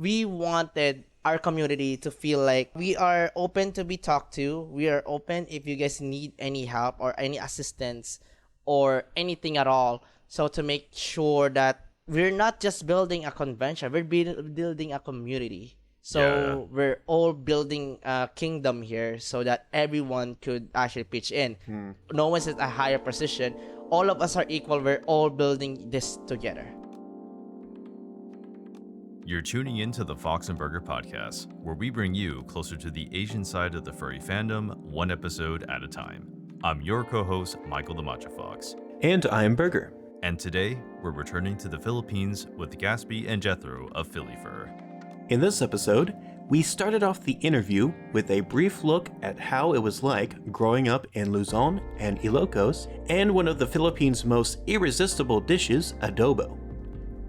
we wanted our community to feel like we are open to be talked to. We are open if you guys need any help or any assistance or anything at all. So to make sure that we're not just building a convention, we're building a community. So we're all building a kingdom here so that everyone could actually pitch in. No one's at a higher position. All of us are equal. We're all building this together. You're tuning in to the Fox and Burger podcast, where we bring you closer to the Asian side of the furry fandom, one episode at a time. I'm your co-host, Michael the Matcha Fox. And I'm Burger. And today, we're returning to the Philippines with Gaspy and Jethro of PhiliFUR. In this episode, we started off the interview with a brief look at how it was like growing up in Luzon and Ilocos, and one of the Philippines' most irresistible dishes, adobo.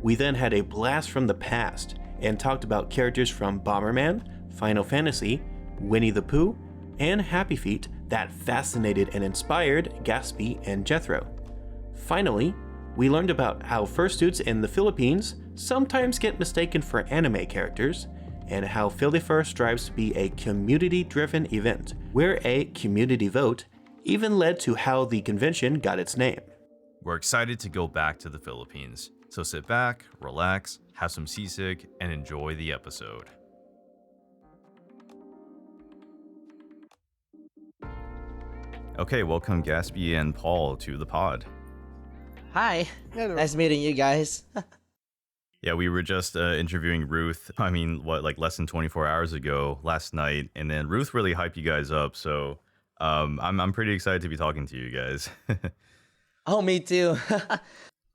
We then had a blast from the past and talked about characters from Bomberman, Final Fantasy, Winnie the Pooh, and Happy Feet that fascinated and inspired Gaspy and Jethro. Finally, we learned about how fursuits in the Philippines sometimes get mistaken for anime characters, and how PhiliFUR strives to be a community-driven event, where a community vote even led to how the convention got its name. We're excited to go back to the Philippines, so sit back, relax, have some sisig, and enjoy the episode. Okay, welcome Gaspy and Paul to the pod. Hi. Hello. Nice meeting you guys. Yeah, we were just interviewing Ruth, less than 24 hours ago, last night, and then Ruth really hyped you guys up, so I'm pretty excited to be talking to you guys. Oh, me too.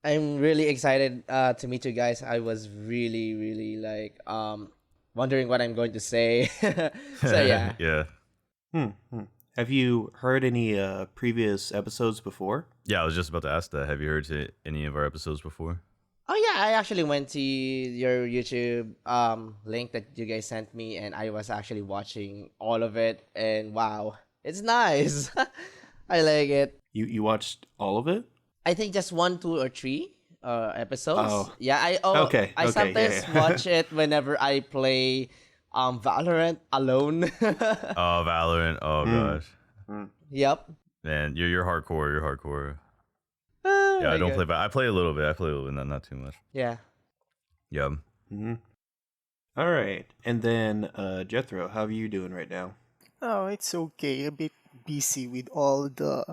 I'm really excited to meet you guys. I was really wondering what I'm going to say. So yeah. Yeah. Have you heard any previous episodes before? Yeah, I was just about to ask that. Have you heard to any of our episodes before? Oh yeah, I actually went to your YouTube link that you guys sent me, and I was actually watching all of it, and wow, it's nice. I like it. You watched all of it? I think just 1, 2, or 3 episodes. Oh. Yeah, I sometimes watch it whenever I play Valorant alone. Oh, Valorant. Oh gosh. Yep. Man, you're hardcore. You're hardcore. Oh, Yeah, I don't God. play, but I play a little bit. Not too much. Yeah. Yeah. Mm-hmm. All right. And then, Jethro, how are you doing right now? Oh, it's okay. A bit busy with all the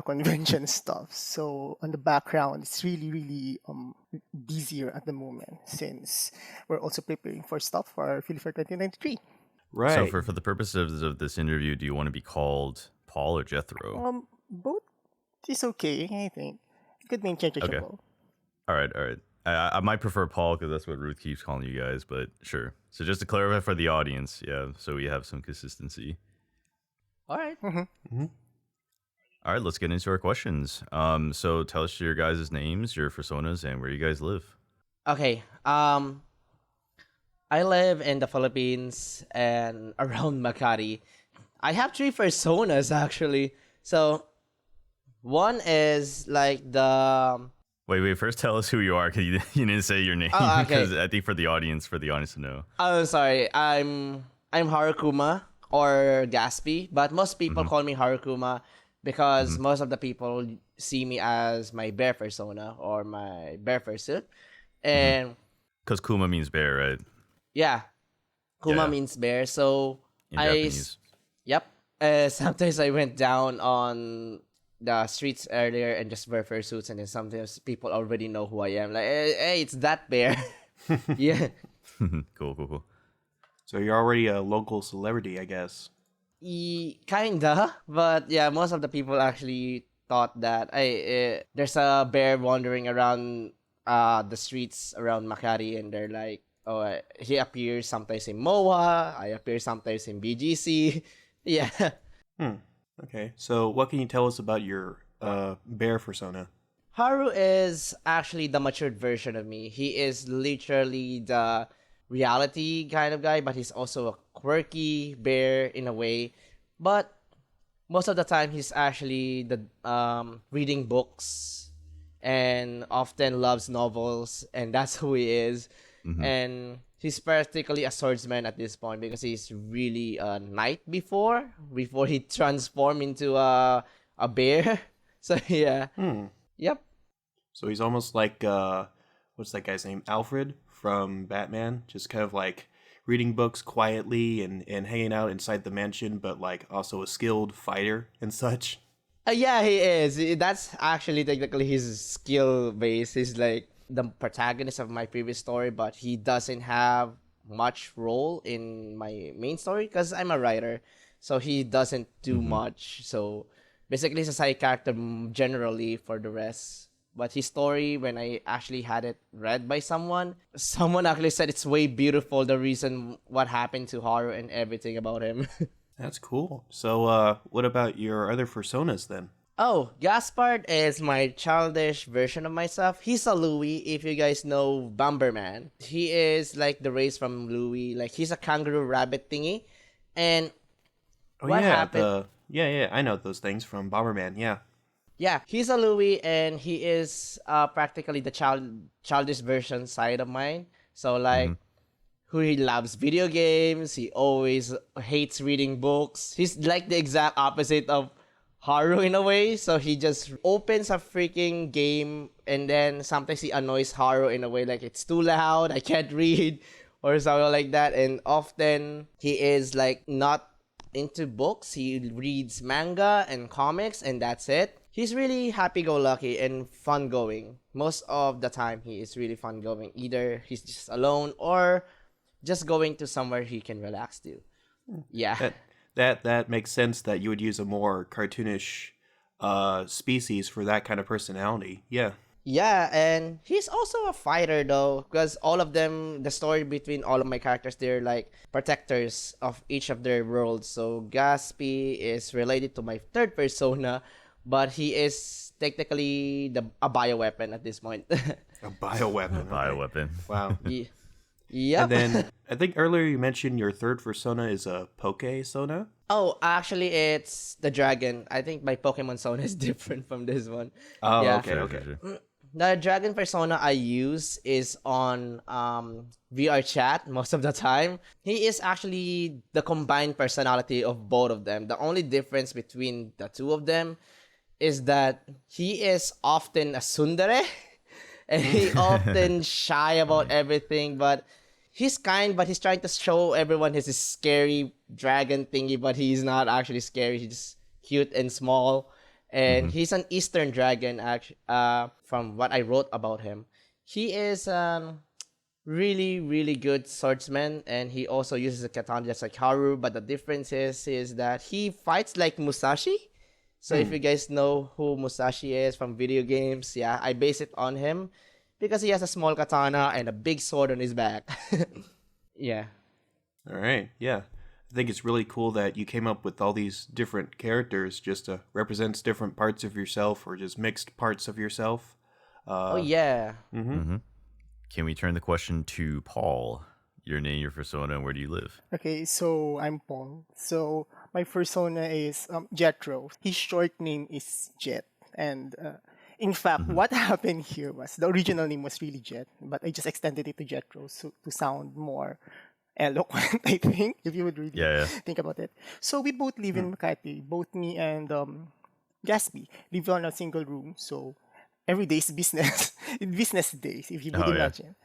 convention stuff. So on the background, it's really busier at the moment since we're also preparing for stuff for PhiliFUR 2093. Right. So for the purposes of this interview, do you want to be called Paul or Jethro? Both is okay. I think it could be interchangeable. All right. I might prefer Paul because that's what Ruth keeps calling you guys, but sure. So just to clarify for the audience, yeah, so we have some consistency. All right. Mm-hmm. All right, let's get into our questions. So tell us your guys' names, your personas, and where you guys live. Okay. I live in the Philippines and around Makati. I have 3 personas actually. So one is like the Wait. First, tell us who you are because you didn't say your name. Oh, okay. Because I think for the audience to know. Oh, sorry. I'm Harukuma or Gaspy, but most people call me Harukuma because most of the people see me as my bear persona or my bear fursuit. And Because Kuma means bear, right? yeah, Kuma Yeah. means bear. So In Japanese. Yep. Sometimes I went down on the streets earlier and just wear fursuits, and then sometimes people already know who I am. Like, hey, it's that bear. Yeah. Cool. So you're already a local celebrity, I guess. Kinda, but yeah, most of the people actually thought that there's a bear wandering around the streets around Makati, and they're like, oh, he appears sometimes in MOA, I appear sometimes in BGC. Yeah. Okay. So what can you tell us about your bear persona? Haru is actually the matured version of me. He is literally the reality kind of guy, but he's also a quirky bear in a way. But most of the time, he's actually the reading books and often loves novels, and that's who he is. And he's practically a swordsman at this point because he's really a knight before he transformed into a bear. So yeah. Yep. So he's almost like what's that guy's name? Alfred from Batman, just kind of like reading books quietly and hanging out inside the mansion, but like also a skilled fighter and such. Yeah, he is. That's actually technically his skill base. He's like the protagonist of my previous story, but he doesn't have much role in my main story because I'm a writer. So he doesn't do much. So basically, he's a side character generally for the rest. But his story, when I actually had it read by someone actually said it's way beautiful, the reason what happened to Haru and everything about him. That's cool. So what about your other personas then? Oh, Gaspard is my childish version of myself. He's a Louis, if you guys know Bomberman. He is like the race from Louis. Like, he's a kangaroo rabbit thingy. And what happened? Yeah, I know those things from Bomberman, yeah. Yeah, he's a Louis, and he is practically the childish version side of mine. So, like, who he loves video games. He always hates reading books. He's like the exact opposite of Haru in a way. So he just opens a freaking game, and then sometimes he annoys Haru in a way like it's too loud, I can't read, or something like that. And often he is like not into books. He reads manga and comics, and that's it. He's really happy-go-lucky and fun-going. Most of the time, he is really fun-going. Either he's just alone or just going to somewhere he can relax to. Yeah. That makes sense that you would use a more cartoonish species for that kind of personality. Yeah. Yeah, and he's also a fighter though, because all of them, the story between all of my characters, they're like protectors of each of their worlds. So Gaspy is related to my third persona, but he is technically a bioweapon at this point. A bioweapon. Bioweapon. Wow. Yep. And then I think earlier you mentioned your third persona is a Poke-sona. Oh, actually, it's the dragon. I think my Pokemon Sona is different from this one. Oh, Yeah. okay. The dragon persona I use is on VR chat most of the time. He is actually the combined personality of both of them. The only difference between the two of them is that he is often a tsundere and he often shy about everything, but he's kind, but he's trying to show everyone he's a scary dragon thingy, but he's not actually scary. He's just cute and small. And he's an Eastern dragon, actually, from what I wrote about him. He is really, really good swordsman, and he also uses a katana just like Haru, but the difference is that he fights like Musashi. So if you guys know who Musashi is from video games, yeah, I base it on him because he has a small katana and a big sword on his back. Yeah. All right. Yeah. I think it's really cool that you came up with all these different characters just to represent different parts of yourself or just mixed parts of yourself. Oh, yeah. Can we turn the question to Paul? Your name, your persona, and where do you live? Okay, so I'm Paul. So my persona is Jethro. His short name is Jet. And in fact, what happened here was the original name was really Jet, but I just extended it to Jethro to sound more eloquent, I think, if you would really think about it. So we both live in Makati. Both me and Gaspy live on a single room. So every day is business. Business days, if you would imagine.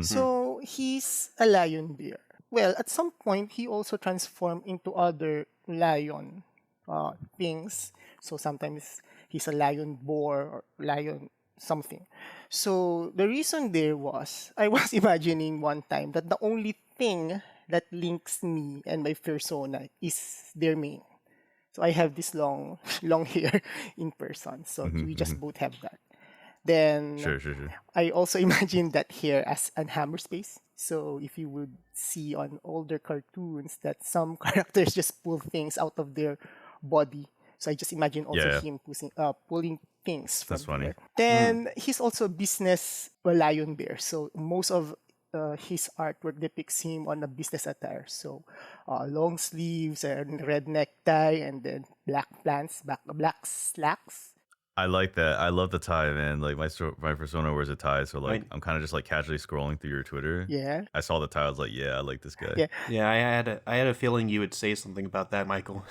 So he's a lion bear. Well, at some point, he also transformed into other lion things. So sometimes he's a lion boar or lion something. So the reason there was, I was imagining one time that the only thing that links me and my persona is their mane. So I have this long hair in person. So we just both have that. Then Sure. I also imagine that hair as an hammer space. So if you would see on older cartoons that some characters just pull things out of their body. So I just imagine also him pulling things from That's funny. there. Then he's also a business lion bear. So most of his artwork depicts him on a business attire. So long sleeves and red necktie and then black pants, black slacks. I like that. I love the tie, man. Like my persona wears a tie, so like I'm kind of just like casually scrolling through your Twitter. Yeah. I saw the tie. I was like, yeah, I like this guy. Yeah. Yeah, I had a feeling you would say something about that, Michael.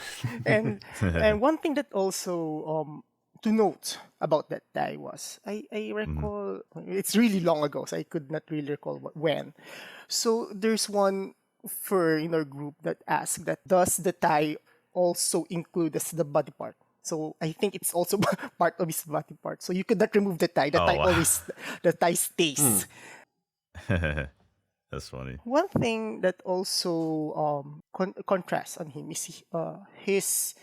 And and one thing that also to note about that tie was I recall it's really long ago, so I could not really recall when. So there's one fur in our group that asked that does the tie also include as the body part? So I think it's also part of his body part. So you could not remove the tie. The Oh, tie wow. always the tie stays. That's funny. One thing that also contrasts on him is his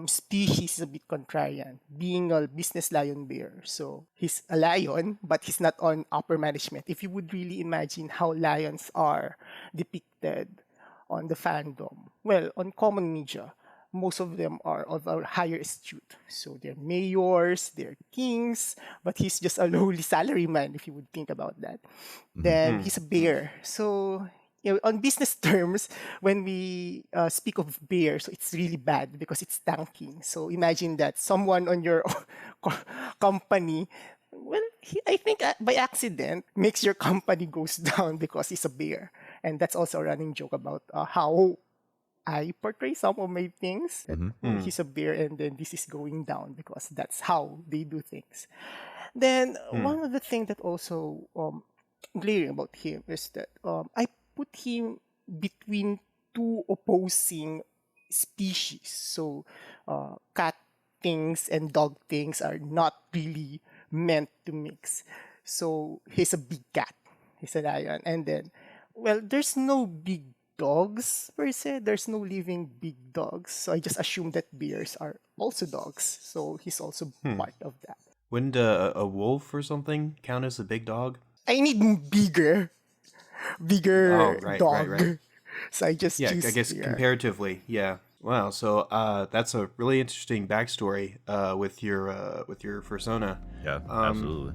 species is a bit contrarian, being a business lion bear. So he's a lion, but he's not on upper management. If you would really imagine how lions are depicted on the fandom, well, on common media, most of them are of a higher astute. So they're mayors, they're kings, but he's just a lowly salaryman, if you would think about that. Then he's a bear. So on business terms, when we speak of bear, so it's really bad because it's tanking. So imagine that someone on your company, well, I think by accident makes your company goes down because he's a bear, and that's also a running joke about how I portray some of my things. That he's a bear, and then this is going down because that's how they do things. Then one of the things that also glaring about him is that I put him between two opposing species. So cat things and dog things are not really meant to mix. So he's a big cat. He's a lion. And then, well, there's no big dogs per se. There's no living big dogs. So I just assume that bears are also dogs. So he's also part of that. Wouldn't a wolf or something count as a big dog? I need bigger dog. Right. So I just Yeah, choose I guess bear. comparatively, yeah. Wow, so that's a really interesting backstory with your persona. Yeah, absolutely.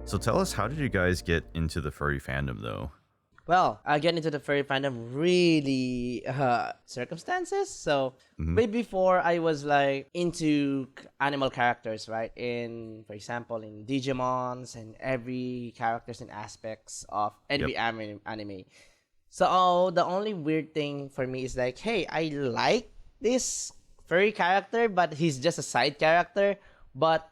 So tell us, how did you guys get into the furry fandom, though? Well, I get into the furry fandom really circumstances. So way before I was like into animal characters, right? In, for example, in Digimons and every characters and aspects of every anime. So the only weird thing for me is like, hey, I like this furry character, but he's just a side character. But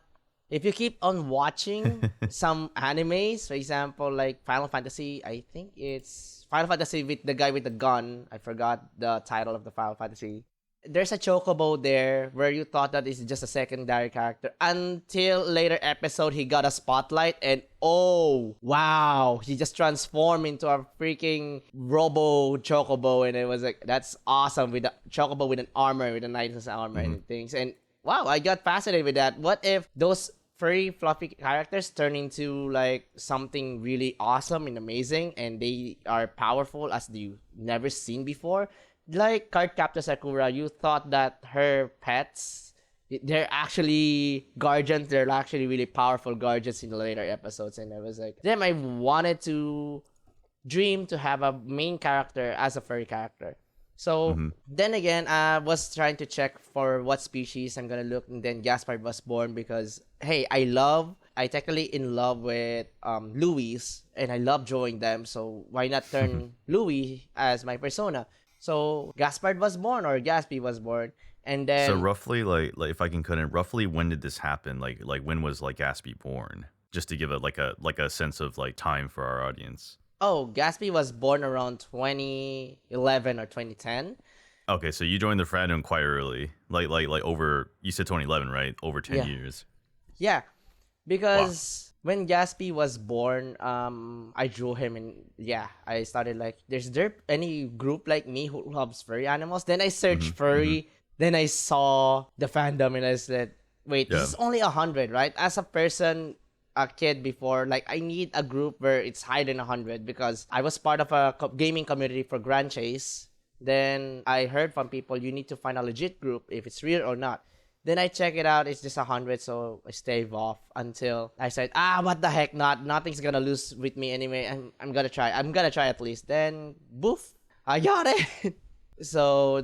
if you keep on watching some animes, for example, like Final Fantasy, I think it's Final Fantasy with the guy with the gun. I forgot the title of the Final Fantasy. There's a chocobo there where you thought that it's just a secondary character until later episode he got a spotlight and oh wow, he just transformed into a freaking robo chocobo, and it was like, that's awesome, with a chocobo with an armor, with a knight's armor and things. And wow, I got fascinated with that. What if those furry fluffy characters turn into like something really awesome and amazing, and they are powerful as you never seen before? Like Cardcaptor Sakura, you thought that her pets, they're actually guardians. They're actually really powerful guardians in the later episodes. And I was like, damn, I wanted to dream to have a main character as a furry character. So then again, I was trying to check for what species I'm gonna look, and then Gaspard was born because, hey, I technically in love with Louis, and I love drawing them. So why not turn Louis as my persona? So Gaspard was born, or Gaspy was born, and then So roughly, like if I can cut in, roughly when did this happen? Like when was like Gaspy born? Just to give it like a sense of like time for our audience. oh, Gaspy was born around 2011 or 2010. Okay, so you joined the fandom quite early, like over. You said 2011, right? Over 10 years. Yeah, because when Gaspy was born, I drew him, and yeah, I started like, is there any group like me who loves furry animals? Then I searched furry, then I saw the fandom, and I said, wait, this is only 100, right? As a person, a kid before, like I need a group where it's higher than 100, because I was part of a gaming community for Grand Chase. Then I heard from people, you need to find a legit group if it's real or not. Then I check it out, it's just 100, so I stave off until I said, what the heck, nothing's gonna lose with me anyway. I'm gonna try at least. Then boof, I got it. So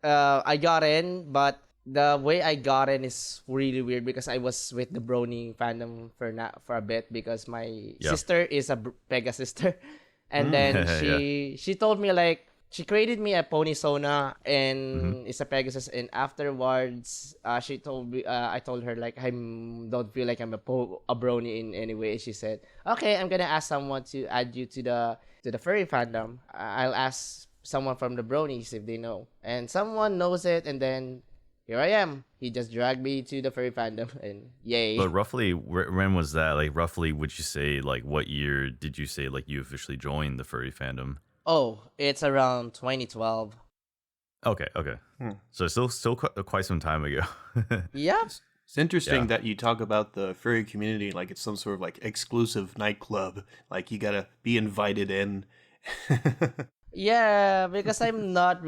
I got in, but the way I got in is really weird because I was with the Brony fandom for a bit because my Yeah. sister is a Pega sister, and then Yeah. she told me like she created me a pony Sona Mm-hmm. and it's a Pegasus, and afterwards she told me I told her like I don't feel like I'm a Brony in any way. She said okay, I'm gonna ask someone to add you to the furry fandom. I'll ask someone from the Bronies if they know, and someone knows it, and then here I am. He just dragged me to the furry fandom, and yay. But roughly, when was that? Like, roughly, would you say, like, what year did you say, like, you officially joined the furry fandom? Oh, it's around 2012. Okay, okay. So it's still quite some time ago. Yeah. It's interesting Yeah. that you talk about the furry community like it's some sort of like exclusive nightclub. Like you gotta be invited in. Yeah, because I don't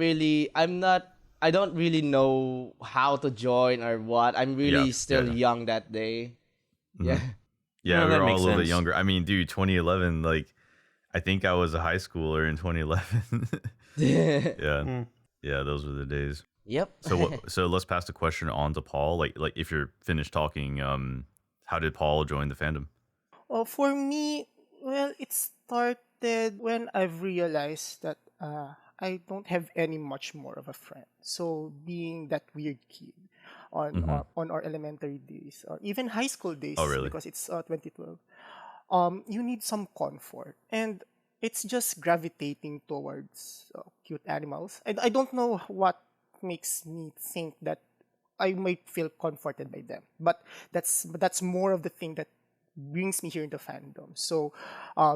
really know how to join or what. I'm Yeah, really still yeah. young that day. Yeah. Yeah, No, we that were all a makes little bit sense. younger. I mean, dude, 2011, like, I think I was a high schooler in 2011. Yeah. Yeah, those were the days. Yep. So let's pass the question on to Paul. Like if you're finished talking, how did Paul join the fandom? For me, well, it started when I've realized that I don't have any much more of a friend. So being that weird kid on our elementary days or even high school Oh, days really? because it's 2012, you need some comfort, and it's just gravitating towards cute animals. And I don't know what makes me think that I might feel comforted by them, but that's more of the thing that brings me here in the fandom. So,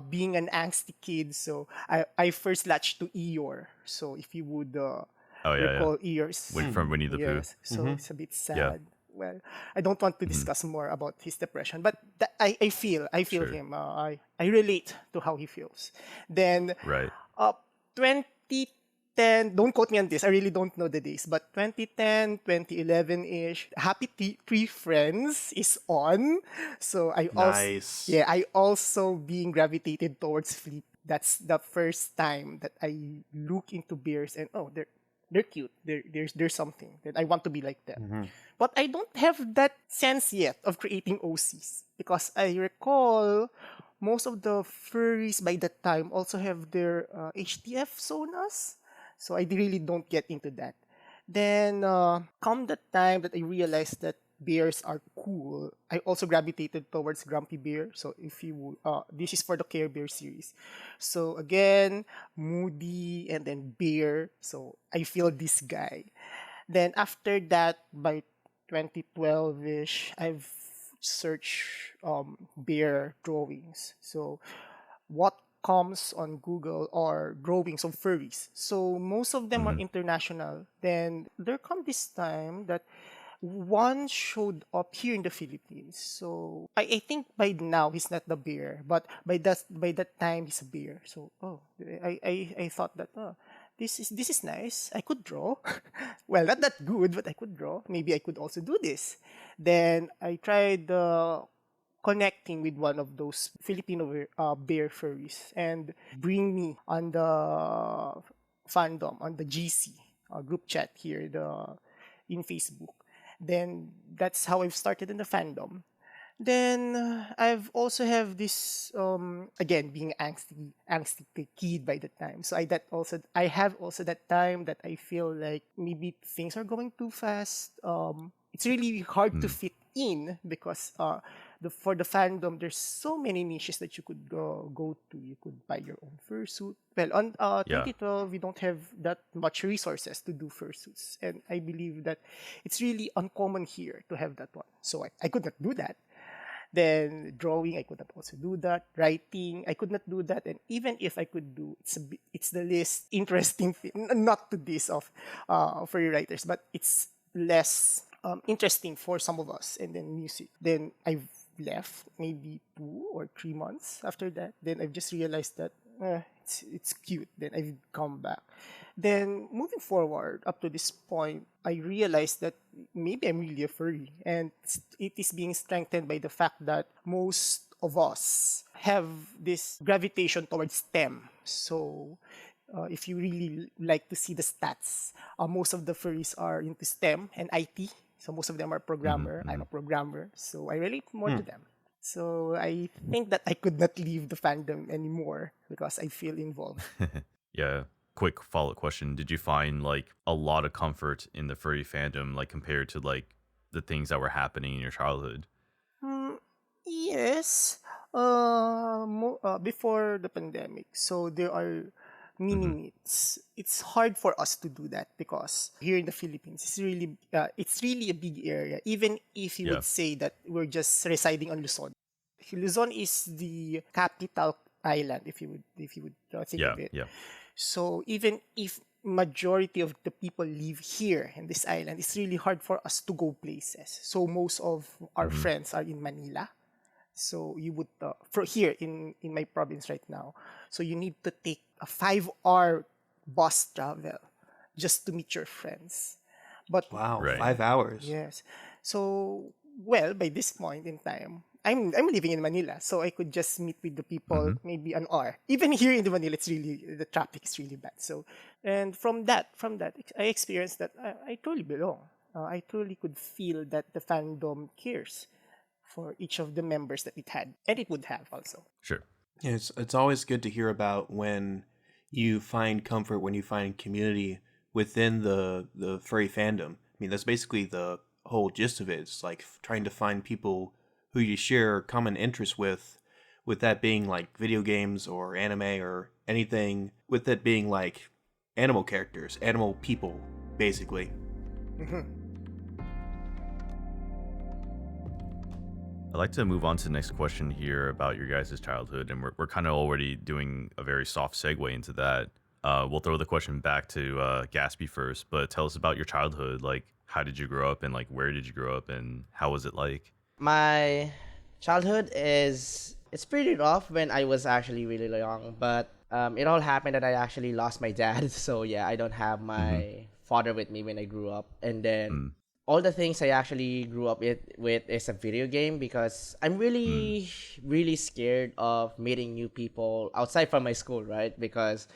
being an angsty kid, so I first latched to Eeyore. So if you would Oh, yeah. recall Eeyore's, From Winnie the Pooh. yes. So it's a bit Yeah. sad. Well, I don't want to discuss more about his depression, but I feel Sure. him. I relate to how he feels. Then, Right. 2010, don't quote me on this. I really don't know the days, but 2010, 2011-ish, Happy Tree Friends is on. So Nice. I also being gravitated towards Flip. That's the first time that I look into bears and oh, they're cute. There's something that I want to be like them. But I don't have that sense yet of creating OCs because I recall most of the furries by that time also have their HTF sonas. So I really don't get into that. Then come the time that I realized that bears are cool, I also gravitated towards Grumpy Bear. So if you this is for the Care Bear series. So again, moody and then bear. So I feel this guy. Then after that, by 2012-ish, I've searched bear drawings. So what comes on Google are drawings of furries. So most of them are international. Then there come this time that one showed up here in the Philippines. So I think by now he's not the bear, but by that time he's a bear. So I thought that this is nice. I could draw. Well, not that good, but I could draw. Maybe I could also do this. Then I tried connecting with one of those Filipino bear furries and bring me on the fandom on the GC group chat here in Facebook. Then that's how I've started in the fandom. Then I've also have this again being angsty kid by the time. So I have also that time that I feel like maybe things are going too fast. It's really hard to fit in because for the fandom there's so many niches that you could go to. You could buy your own fursuit. Well, on Yeah. 2012 we don't have that much resources to do fursuits, and I believe that it's really uncommon here to have that one. So I could not do that. Then drawing, I could not also do that. Writing, I could not do that. And even if I could do, it's the least interesting thing. Not to this of furry writers, but it's less interesting for some of us. And then music. Then I've left maybe 2 or 3 months after that. Then I've just realized that it's cute. Then I've come back. Then moving forward up to this point, I realized that maybe I'm really a furry, and it is being strengthened by the fact that most of us have this gravitation towards STEM. So if you really like to see the stats, most of the furries are into STEM and IT. So most of them are programmer. I'm a programmer, so I relate more to them. So I think that I could not leave the fandom anymore because I feel involved. Yeah. Quick follow-up question. Did you find like a lot of comfort in the furry fandom, like compared to like the things that were happening in your childhood? Yes. Before the pandemic, so there are mini meets. It's hard for us to do that because here in the Philippines, it's really a big area. Even if you Yeah. would say that we're just residing on Luzon, Luzon is the capital island. If you would think Yeah. of it. Yeah. So even if majority of the people live here in this island, it's really hard for us to go places. So most of our friends are in Manila. So you would for here in my province right now. So you need to take a 5-hour bus travel just to meet your friends. But Wow, Right. 5 hours. yes. So well, by this point in time, I'm living in Manila, so I could just meet with the people maybe an hour. Even here in the Manila, it's really the traffic is really bad. So and from that, I experienced that I truly belong. I truly could feel that the fandom cares for each of the members that it had, and it would have also. Sure. Yeah, it's always good to hear about when you find comfort, when you find community within the furry fandom. I mean, that's basically the whole gist of it. It's like trying to find people who you share common interests with that being like video games or anime or anything, with it being like animal characters, animal people, basically. I'd like to move on to the next question here about your guys' childhood, and we're kind of already doing a very soft segue into that. We'll throw the question back to Gaspy first, but tell us about your childhood. Like, how did you grow up, and like, where did you grow up, and how was it like? My childhood it's pretty rough when I was actually really young, but it all happened that I actually lost my dad. So yeah, I don't have my father with me when I grew up, and then all the things I actually grew up with is a video game because I'm really really scared of meeting new people outside from my school, right? Because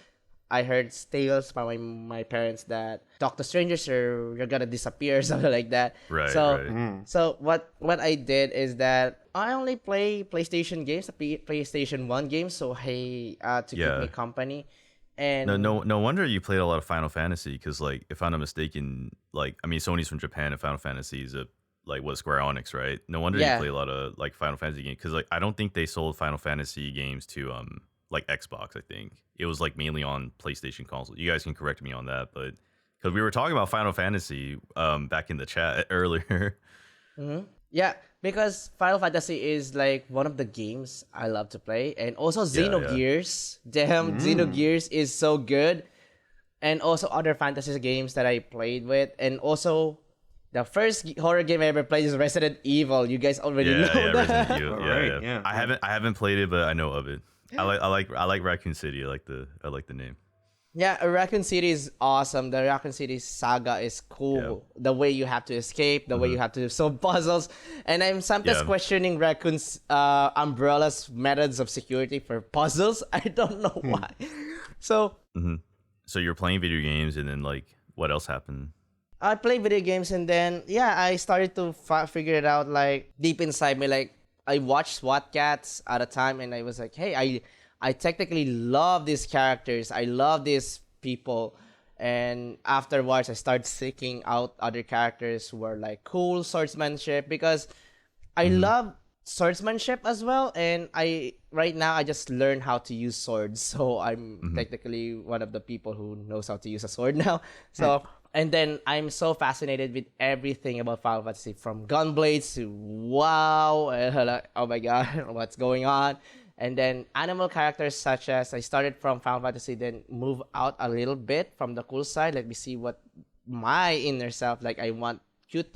I heard tales from my parents that talk to strangers or you're gonna disappear or something like that. Right, So right. so what I did is that I only play PlayStation games, PlayStation 1 games, so hey to keep Yeah. me company. And No wonder you played a lot of Final Fantasy, because like, if I'm not mistaken, like, I mean, Sony's from Japan and Final Fantasy is like what, Square Enix, right? No wonder you Yeah. play a lot of like Final Fantasy games, because like, I don't think they sold Final Fantasy games to like Xbox. I think it was like mainly on PlayStation console. You guys can correct me on that, but because we were talking about Final Fantasy back in the chat earlier. yeah, because Final Fantasy is like one of the games I love to play, and also Yeah, yeah. Xenogears. Damn, Xenogears is so good, and also other fantasy games that I played with, and also the first horror game I ever played is Resident Evil. You guys already know Yeah, that. Resident Evil. All Yeah, right, yeah. yeah. I haven't played it, but I know of it. I like Raccoon City. I like the name. Yeah, Raccoon City is awesome. The Raccoon City saga is cool. The way you have to escape, the way you have to solve puzzles. And I'm sometimes Yeah. questioning Raccoon's Umbrella's methods of security for puzzles. I don't know why. So So you're playing video games, and then like, what else happened? I play video games, and then I started to figure it out like deep inside me. Like I watched SWAT Cats at a time, and I was like, hey, I technically love these characters. I love these people. And afterwards, I started seeking out other characters who were like cool swordsmanship, because I love swordsmanship as well. And right now I just learned how to use swords, so I'm technically one of the people who knows how to use a sword now. So and then I'm so fascinated with everything about Final Fantasy, from gunblades to wow, like, oh my god, what's going on? And then animal characters such as, I started from Final Fantasy, then move out a little bit from the cool side. Let me see what my inner self, like I want cute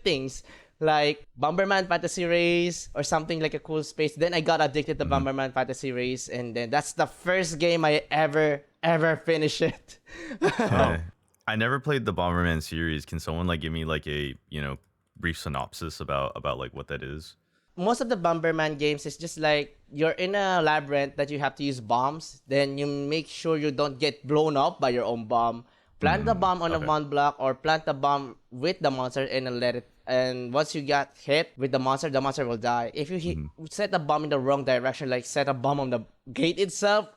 things like Bomberman Fantasy Race or something like a cool space. Then I got addicted to Bomberman Fantasy Race, and then that's the first game I ever finished it. I never played the Bomberman series. Can someone like give me like a brief synopsis about like what that is? most of the Bomberman games is just like you're in a labyrinth that you have to use bombs. Then you make sure you don't get blown up by your own bomb. Plant the bomb on a one block or plant the bomb with the monster and then let it. And once you got hit with the monster will die. If you set a bomb in the wrong direction, like set a bomb on the gate itself,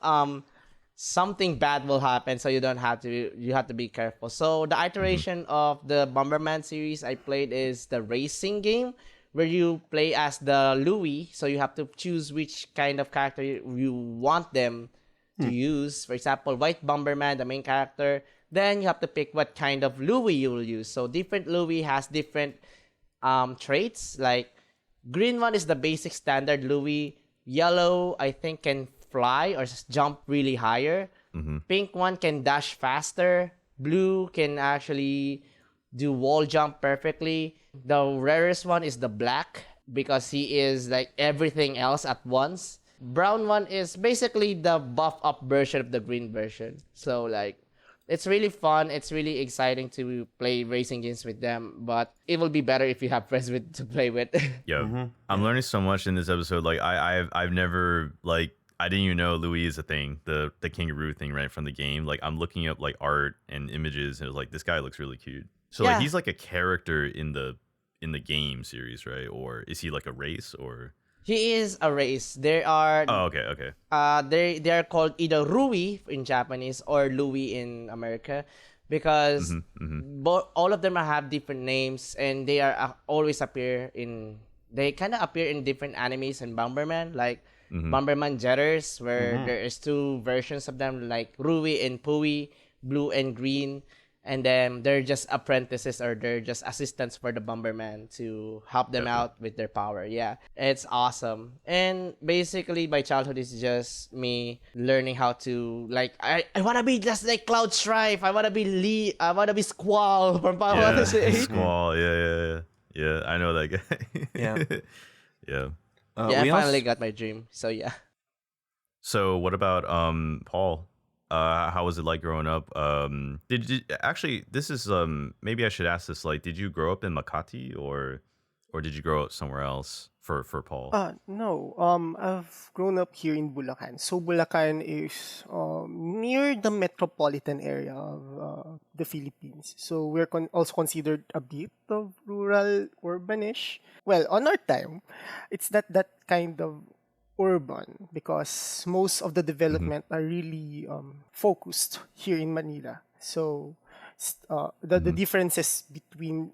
something bad will happen. So you have to be careful. So the iteration of the Bomberman series I played is the racing game, where you play as the Louis. So you have to choose which kind of character you want them to use. For example, White Bomberman, the main character. Then you have to pick what kind of Louis you will use. So different Louis has different traits. Like green one is the basic standard Louis. Yellow, I think, can fly or jump really higher. Pink one can dash faster. Blue can actually do wall jump perfectly. The rarest one is the black because he is like everything else at once. Brown one is basically the buff up version of the green version. So like it's really fun. It's really exciting to play racing games with them, but it will be better if you have friends to play with. Yeah, I'm learning so much in this episode. Like I've never like I didn't even know Louis is a thing, the kangaroo thing right from the game. Like I'm looking up like art and images, and it was like this guy looks really cute. So like he's like a character in the game series, right? Or is he like a race or? He is a race. There are. Oh, okay. They are called either Rui in Japanese or Louis in America, because all of them have different names, and they are always appear in. They kind of appear in different animes and Bomberman, like Bomberman Jetters, where there is two versions of them, like Rui and Pui, blue and green. And then they're just apprentices or they're just assistants for the Bomberman to help them out with their power. Yeah, it's awesome. And basically, my childhood is just me learning how to, like, I want to be just like Cloud Strife. I want to be Lee. I want to be Squall from Final Fantasy VIII. Squall. Yeah. I know that guy. Yeah. Yeah. I finally got my dream. So, yeah. So, what about Paul? How was it like growing up? Did you actually? This is maybe I should ask this. Like, did you grow up in Makati or did you grow up somewhere else for Paul? No. I've grown up here in Bulacan. So Bulacan is near the metropolitan area of the Philippines. So we're also considered a bit of rural, urbanish. Well, on our time, it's not that kind of urban because most of the development are really focused here in Manila. So the differences between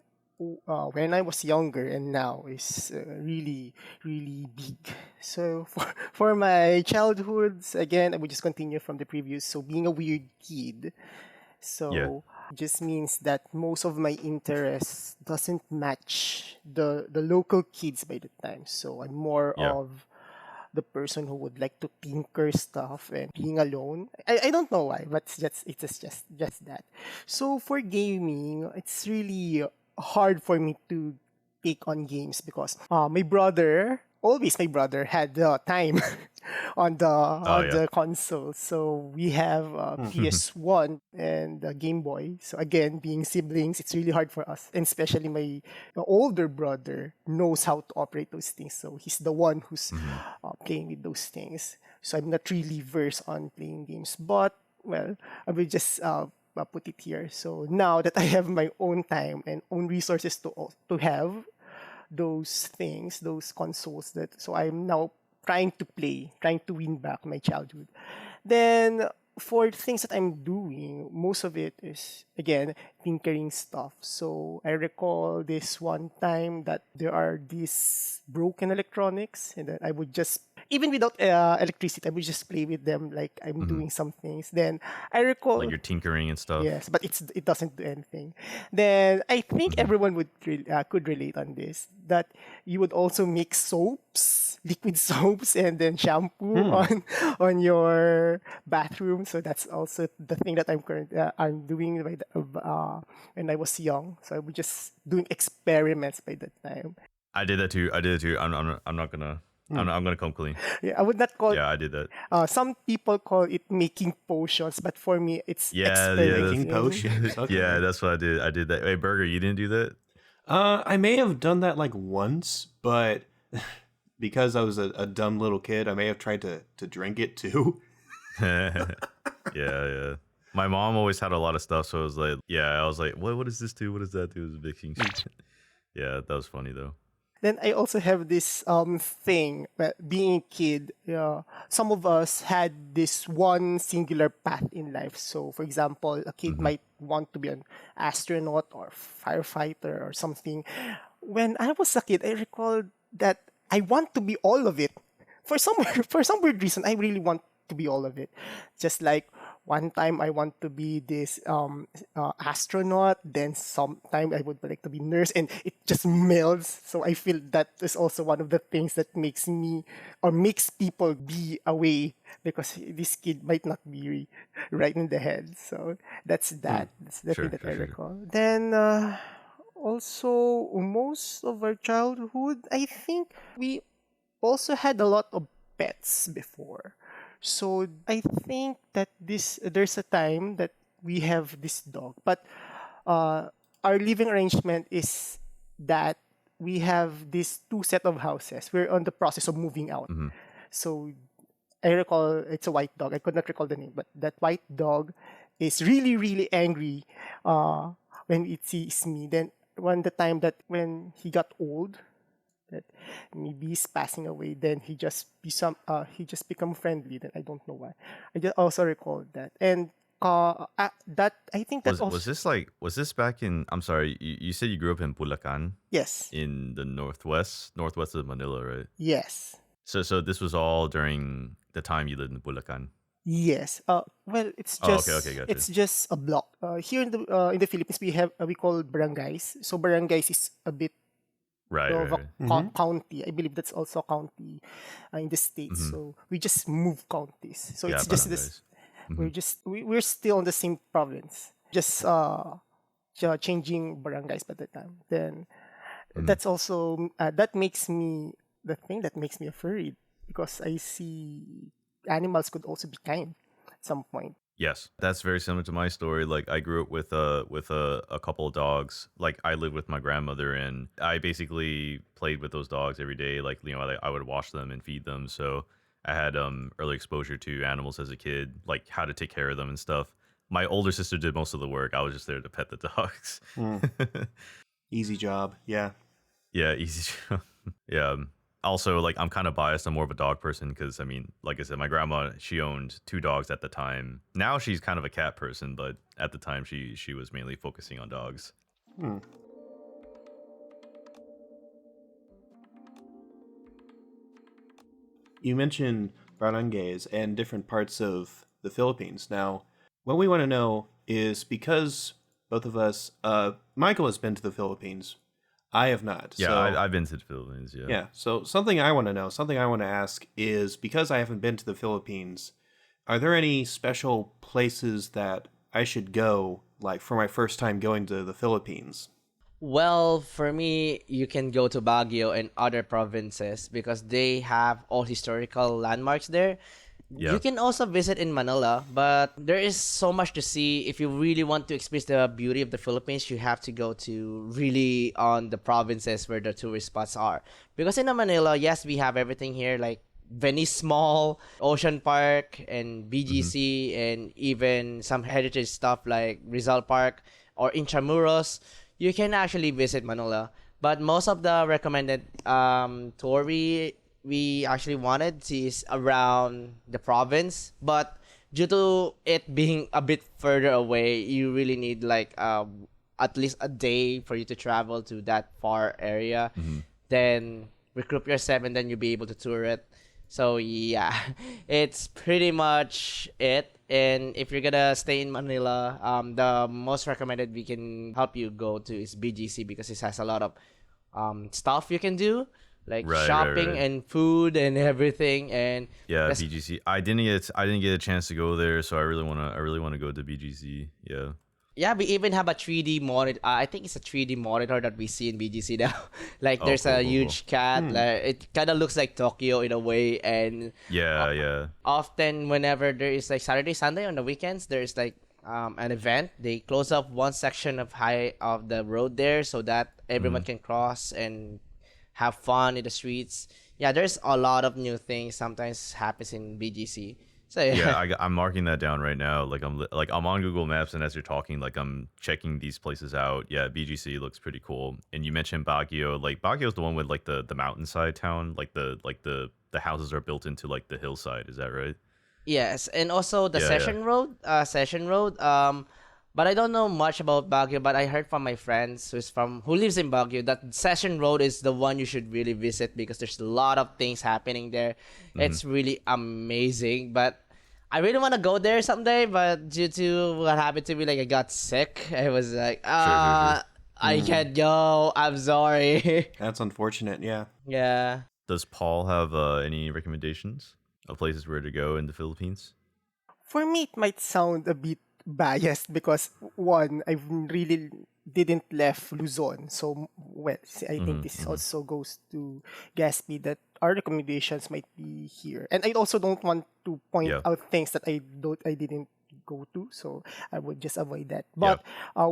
when I was younger and now is really, really big. So for my childhoods, again, I would just continue from the previous. So being a weird kid, so just means that most of my interests doesn't match the local kids by the time. So I'm more of the person who would like to tinker stuff and being alone. I don't know why, but it's just that. So for gaming, it's really hard for me to take on games because my brother had the time on the console. So we have PS1 and the Game Boy. So again, being siblings, it's really hard for us. And especially my older brother knows how to operate those things. So he's the one who's playing with those things. So I'm not really versed on playing games. But, well, I will just put it here. So now that I have my own time and own resources to have those things, those consoles, so I'm now trying to win back my childhood. Then for things that I'm doing, most of it is, again, tinkering stuff. So I recall this one time that there are these broken electronics and then I would just, even without electricity, I would just play with them like I'm doing some things. Then I recall... Like you're tinkering and stuff. Yes, but it doesn't do anything. Then I think everyone could relate on this, that you would also make soaps, liquid soaps, and then shampoo on your bathroom. So that's also the thing that I'm doing when I was young. So I was just doing experiments by that time. I did that too. I'm not gonna. I'm gonna come clean. Yeah, I would not call. Yeah, I did that. Some people call it making potions, but for me, it's making potions. Okay. Yeah, that's what I did. I did that. Hey, Burger, you didn't do that? I may have done that like once, but because I was a dumb little kid, I may have tried to drink it too. Yeah. My mom always had a lot of stuff, so I was like, what does this do? What does that do? It was mixing shit. Yeah, that was funny though. Then I also have this thing that being a kid, some of us had this one singular path in life. So, for example, a kid might want to be an astronaut or firefighter or something. When I was a kid, I recall that I want to be all of it. For some for some weird reason, I really want to be all of it. Just like one time I want to be this astronaut, then sometime I would like to be nurse, and it just melds. So I feel that is also one of the things that makes me or makes people be away, because this kid might not be right in the head. So that's that. That's the thing that I recall. Then also most of our childhood, I think we also had a lot of pets before. So I think that there's a time that we have this dog, but our living arrangement is that we have these two set of houses. We're on the process of moving out. So I recall it's a white dog. I could not recall the name, but that white dog is really, really angry when it sees me. Then when he got old, that maybe he's passing away, then he just become friendly. Then I don't know why. I just also recall that. And that I think that Was this back in, I'm sorry, you said you grew up in Bulacan? Yes. In the northwest of Manila, right? Yes. So this was all during the time you lived in Bulacan? Yes. Well, it's just okay, gotcha. it's just a block. Here in the Philippines, we call barangays. So barangays is a bit Right. of a county. I believe that's also a county in the States. So we just move counties. So it's just this. We're still in the same province. Just changing barangays by the time. Then that's also that makes me the thing that makes me afraid, because I see animals could also be kind at some point. Yes, that's very similar to my story. Like I grew up with a couple of dogs. Like I lived with my grandmother, and I basically played with those dogs every day. Like I would wash them and feed them. So I had early exposure to animals as a kid, like how to take care of them and stuff. My older sister did most of the work. I was just there to pet the dogs. Easy job. Yeah. Yeah, easy job. Yeah. Also, like I'm kind of biased. I'm more of a dog person because I mean, like I said, my grandma, she owned 2 dogs at the time. Now she's kind of a cat person, but at the time she was mainly focusing on dogs. You mentioned barangays and different parts of the Philippines. Now, what we want to know is, because both of us, Michael has been to the Philippines. I have not. Yeah, so, I've been to the Philippines. Yeah. Yeah. So something I want to ask is, because I haven't been to the Philippines, are there any special places that I should go, like for my first time going to the Philippines? Well, for me, you can go to Baguio and other provinces because they have all historical landmarks there. Yeah. You can also visit in Manila, but there is so much to see. If you really want to experience the beauty of the Philippines, you have to go to really on the provinces where the tourist spots are. Because in Manila, yes, we have everything here, like Venice Mall, Ocean Park, and BGC, and even some heritage stuff like Rizal Park or Intramuros. You can actually visit Manila. But most of the recommended tour we actually wanted is around the province, but due to it being a bit further away, you really need like at least a day for you to travel to that far area. Then regroup yourself, and then you'll be able to tour it. So yeah, it's pretty much it. And if you're gonna stay in Manila, the most recommended we can help you go to is BGC, because it has a lot of stuff you can do, like shopping and food and everything. And yeah, BGC. I didn't get a chance to go there, so I really wanna go to BGC. Yeah. Yeah, we even have a 3D monitor. I think it's a 3D monitor that we see in BGC now. Like there's a huge cat. Like, it kind of looks like Tokyo in a way. And yeah. often whenever there is like Saturday, Sunday on the weekends, there's like an event. They close up one section of the road there so that everyone can cross and have fun in the streets. yeah, there's a lot of new things sometimes happens in BGC. So Yeah, yeah, I'm marking that down right now. I'm on Google Maps, and as you're talking, like I'm checking these places out. Yeah, BGC looks pretty cool. And you mentioned Baguio. Like Baguio's the one with like the mountainside town. The houses are built into like the hillside. Is that right? yes, and also the Yeah, yeah. Session Road. But I don't know much about Baguio. But I heard from my friends who lives in Baguio that Session Road is the one you should really visit because there's a lot of things happening there. Mm-hmm. It's really amazing. But I really want to go there someday. But due to what happened to me, like I got sick. I was like, Sure, sure, sure. I can't go. I'm sorry. That's unfortunate. Yeah. Yeah. Does Paul have any recommendations of places where to go in the Philippines? For me, it might sound a bit biased because one, I really didn't left Luzon. So, well, I think this Mm-hmm. also goes to Gaspy that our recommendations might be here. And I also don't want to point Yeah. out things that I didn't go to, so I would just avoid that. Yeah. But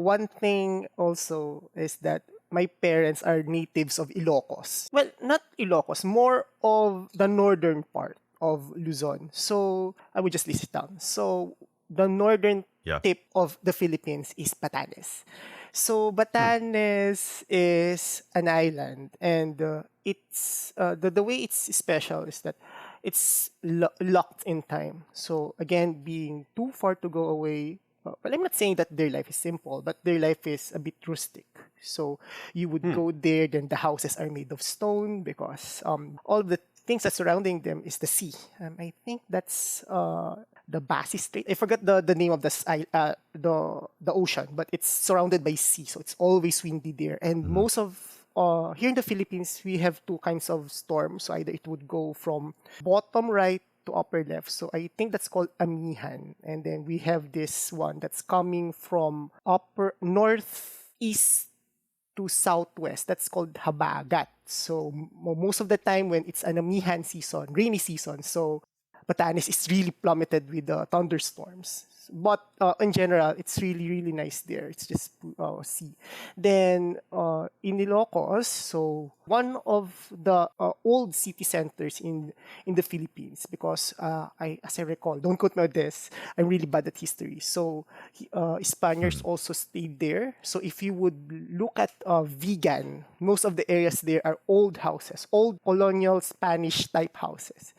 one thing also is that my parents are natives of Ilocos. Well, not Ilocos, more of the northern part of Luzon. So I would just list it down. So the northern Yeah. tip of the Philippines is Batanes. So Batanes is an island, and it's the way it's special is that it's locked in time. So again, being too far to go away. Well, I'm not saying that their life is simple, but their life is a bit rustic. So you would go there, then the houses are made of stone because all the things that surrounding them is the sea. I think that's the Basi Strait. I forgot the name of the ocean, but it's surrounded by sea, so it's always windy there. And Mm-hmm. most of here in the Philippines, we have two kinds of storms. So either it would go from bottom right to upper left. So I think that's called amihan. And then we have this one that's coming from upper northeast to southwest. That's called habagat. So most of the time when it's an amihan season, rainy season, so Batanes is really plummeted with the thunderstorms. But in general, it's really, really nice there. It's just sea. Then in Ilocos, so one of the old city centers in the Philippines, because as I recall, don't quote me on this, I'm really bad at history. So Spaniards also stayed there. So if you would look at Vegan, most of the areas there are old houses, old colonial Spanish type houses.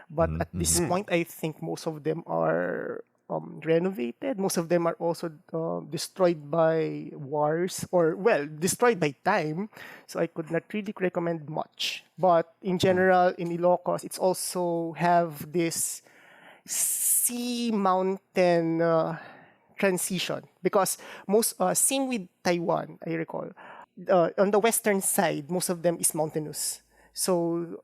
But at this point, I think most of them are renovated. Most of them are also destroyed by wars or, well, destroyed by time. So I could not really recommend much. But in general, in Ilocos, it's also have this sea mountain transition because most same with Taiwan, I recall. On the western side, most of them is mountainous. So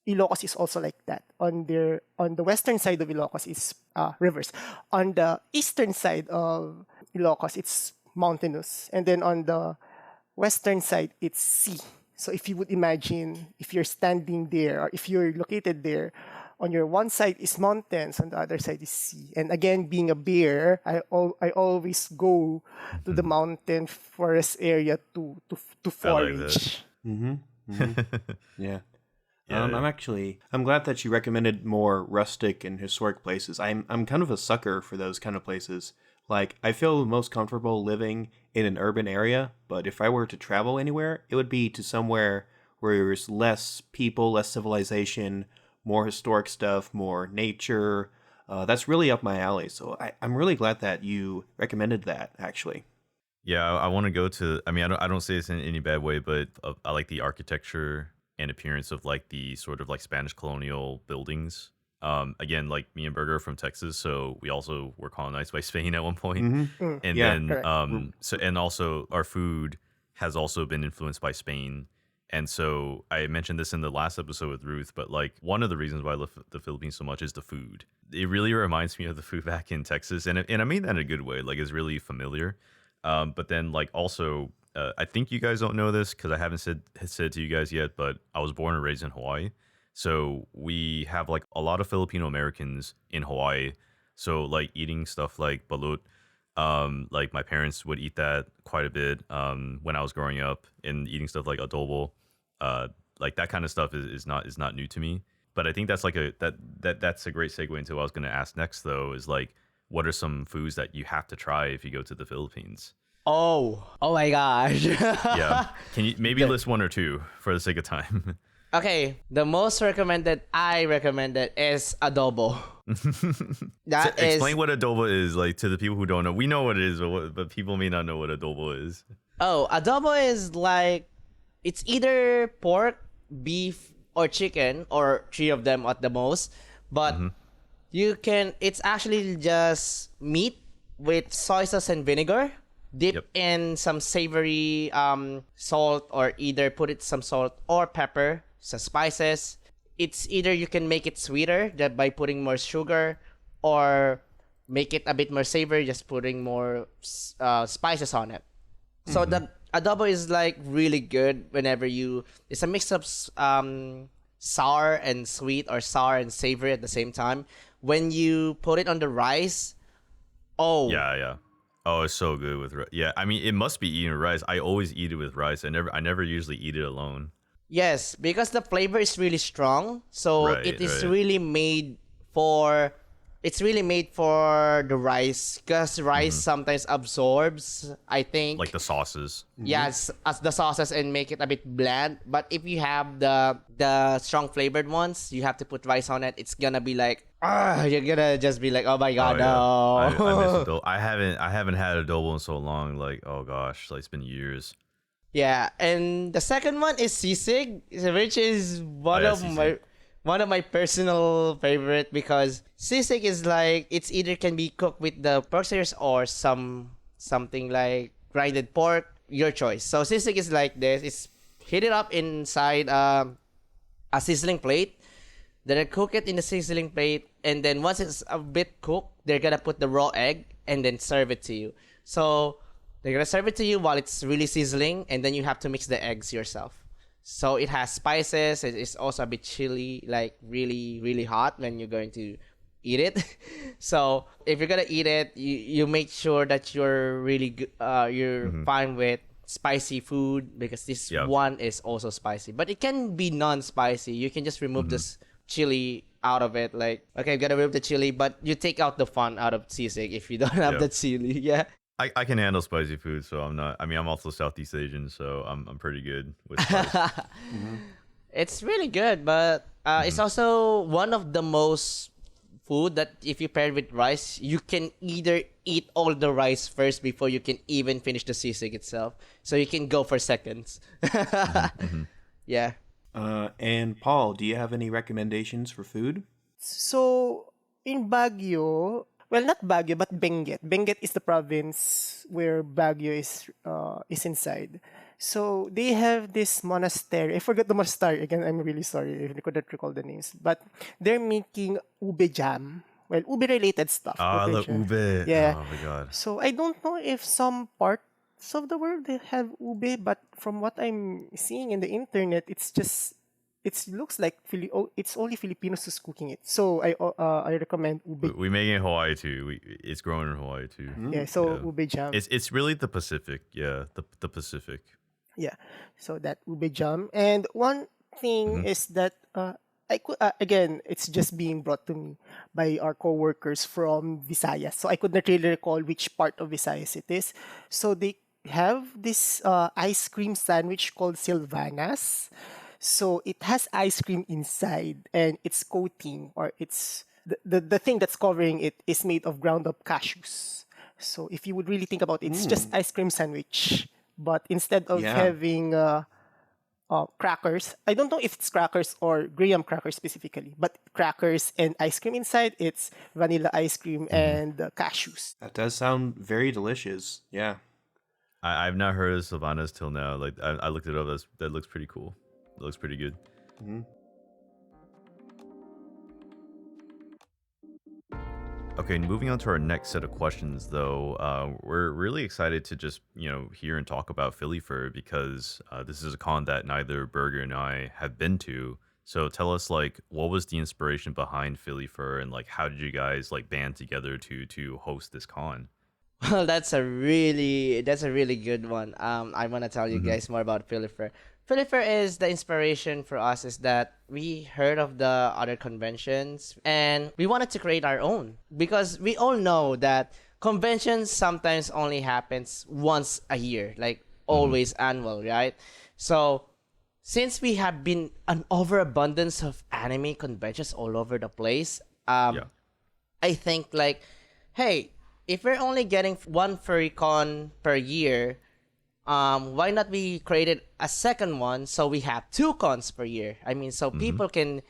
Ilocos is also like that. On the western side of Ilocos is rivers. On the eastern side of Ilocos, it's mountainous, and then on the western side, it's sea. So if you would imagine, if you're standing there or if you're located there, on your one side is mountains, on the other side is sea. And again, being a bear, I always go to the mountain forest area to I like that. forage. Yeah. Yeah, I'm glad that you recommended more rustic and historic places. I'm kind of a sucker for those kind of places. Like, I feel most comfortable living in an urban area, but if I were to travel anywhere, it would be to somewhere where there's less people, less civilization, more historic stuff, more nature. That's really up my alley. So I'm really glad that you recommended that, actually. Yeah, I want to go to. I mean, I don't say this in any bad way, but I like the architecture and appearance of like the sort of like Spanish colonial buildings. Again, like me and Berger are from Texas, so we also were colonized by Spain at one point. And Yeah, then correct. and also our food has also been influenced by Spain. And so I mentioned this in the last episode with Ruth, but like one of the reasons why I love the Philippines so much is the food. It really reminds me of the food back in Texas, and I mean that in a good way. Like it's really familiar. But then like also, I think you guys don't know this because I haven't said to you guys yet, but I was born and raised in Hawaii, so we have like a lot of Filipino Americans in Hawaii. So like eating stuff like balut, like my parents would eat that quite a bit when I was growing up, and eating stuff like adobo. like that kind of stuff is not new to me. But I think that's like that's a great segue into what I was going to ask next, though, is like, what are some foods that you have to try if you go to the Philippines? Oh my gosh. Yeah, can you maybe list one or two for the sake of time? Okay, the most I recommended is adobo. That is Explain what adobo is, like, to the people who don't know. We know what it is, but people may not know what adobo is. adobo is like, it's either pork, beef, or chicken, or three of them at the most. But it's actually just meat with soy sauce and vinegar, dip in some savory salt, or either put it some salt or pepper, some spices. It's either you can make it sweeter that by putting more sugar, or make it a bit more savory just putting more spices on it. So the adobo is like really good whenever it's a mix of sour and sweet, or sour and savory at the same time. When you put it on the rice, Yeah. Oh, it's so good with rice. Yeah, I mean, it must be eaten with rice. I always eat it with rice. I never usually eat it alone. yes, because the flavor is really strong. So Right, it is right. really made for the rice, because rice sometimes absorbs, I think, Like the sauces. yes, as the sauces, and make it a bit bland. But if you have the strong flavored ones, you have to put rice on it. It's gonna be like, you're gonna just be like, oh my god, Oh, yeah. no. I miss adobo. I haven't had adobo in so long. Like, oh gosh, like it's been years. Yeah, and the second one is sisig, which is Sisig. one of my personal favorite, because sisig is like, it's either can be cooked with the pork skewers or something like grinded pork, your choice. So sisig is like this: it's heat it up inside a sizzling plate, then I cook it in the sizzling plate, and then once it's a bit cooked, they're gonna put the raw egg and then serve it to you. So they're gonna serve it to you while it's really sizzling, and then you have to mix the eggs yourself. So it has spices. It's also a bit chilly, like really, really hot when you're going to eat it. So if you're gonna eat it, you make sure that you're really you're fine with spicy food, because this one is also spicy. But it can be non-spicy. You can just remove this chili out of it. Like, okay, I'm gonna remove the chili, but you take out the fun out of sisig if you don't have the chili. Yeah. I can handle spicy food, so I'm not. I mean, I'm also Southeast Asian, so I'm pretty good with spice. It's really good, but it's also one of the most food that if you pair with rice, you can either eat all the rice first before you can even finish the sisig itself. So you can go for seconds. Yeah. And Paul, do you have any recommendations for food? So in Baguio, well, not Baguio, but Benguet. Benguet is the province where Baguio is inside. So they have this monastery. I forgot the monastery again. I'm really sorry if I couldn't recall the names. But they're making ube jam. Well, ube related stuff. I Ube love jam. ube. Yeah. Oh my god. So I don't know if some parts of the world they have ube, but from what I'm seeing in the internet, it looks like it's only Filipinos who's cooking it. So I recommend ube. We make it in Hawaii too. It's grown in Hawaii too. Yeah, so ube jam. It's really the Pacific. Yeah, the Pacific. Yeah, so that ube jam. And one thing is that I could again, it's just being brought to me by our coworkers from Visayas. So I could not really recall which part of Visayas it is. So they have this ice cream sandwich called Silvanas. So it has ice cream inside, and its coating, or it's the thing that's covering it, is made of ground up cashews. So if you would really think about it, it's just ice cream sandwich. But instead of having crackers, I don't know if it's crackers or graham crackers specifically, but crackers and ice cream inside, it's vanilla ice cream and cashews. That does sound very delicious. Yeah. I've not heard of Sylvanas till now. Like I looked it up. That looks pretty cool. It looks pretty good. Okay, moving on to our next set of questions, though, we're really excited to just hear and talk about FABP because this is a con that neither Berger and I have been to. So tell us, like, what was the inspiration behind FABP, and like, how did you guys like band together to host this con? Well, that's a really good one. I want to tell you guys more about FABP. PhiliFUR is the inspiration for us is that we heard of the other conventions and we wanted to create our own because we all know that conventions sometimes only happens once a year, like always annual, right? So since we have been an overabundance of anime conventions all over the place, I think like, hey, if we're only getting one furry con per year, why not we created a second one so we have 2 cons per year? I mean, so people can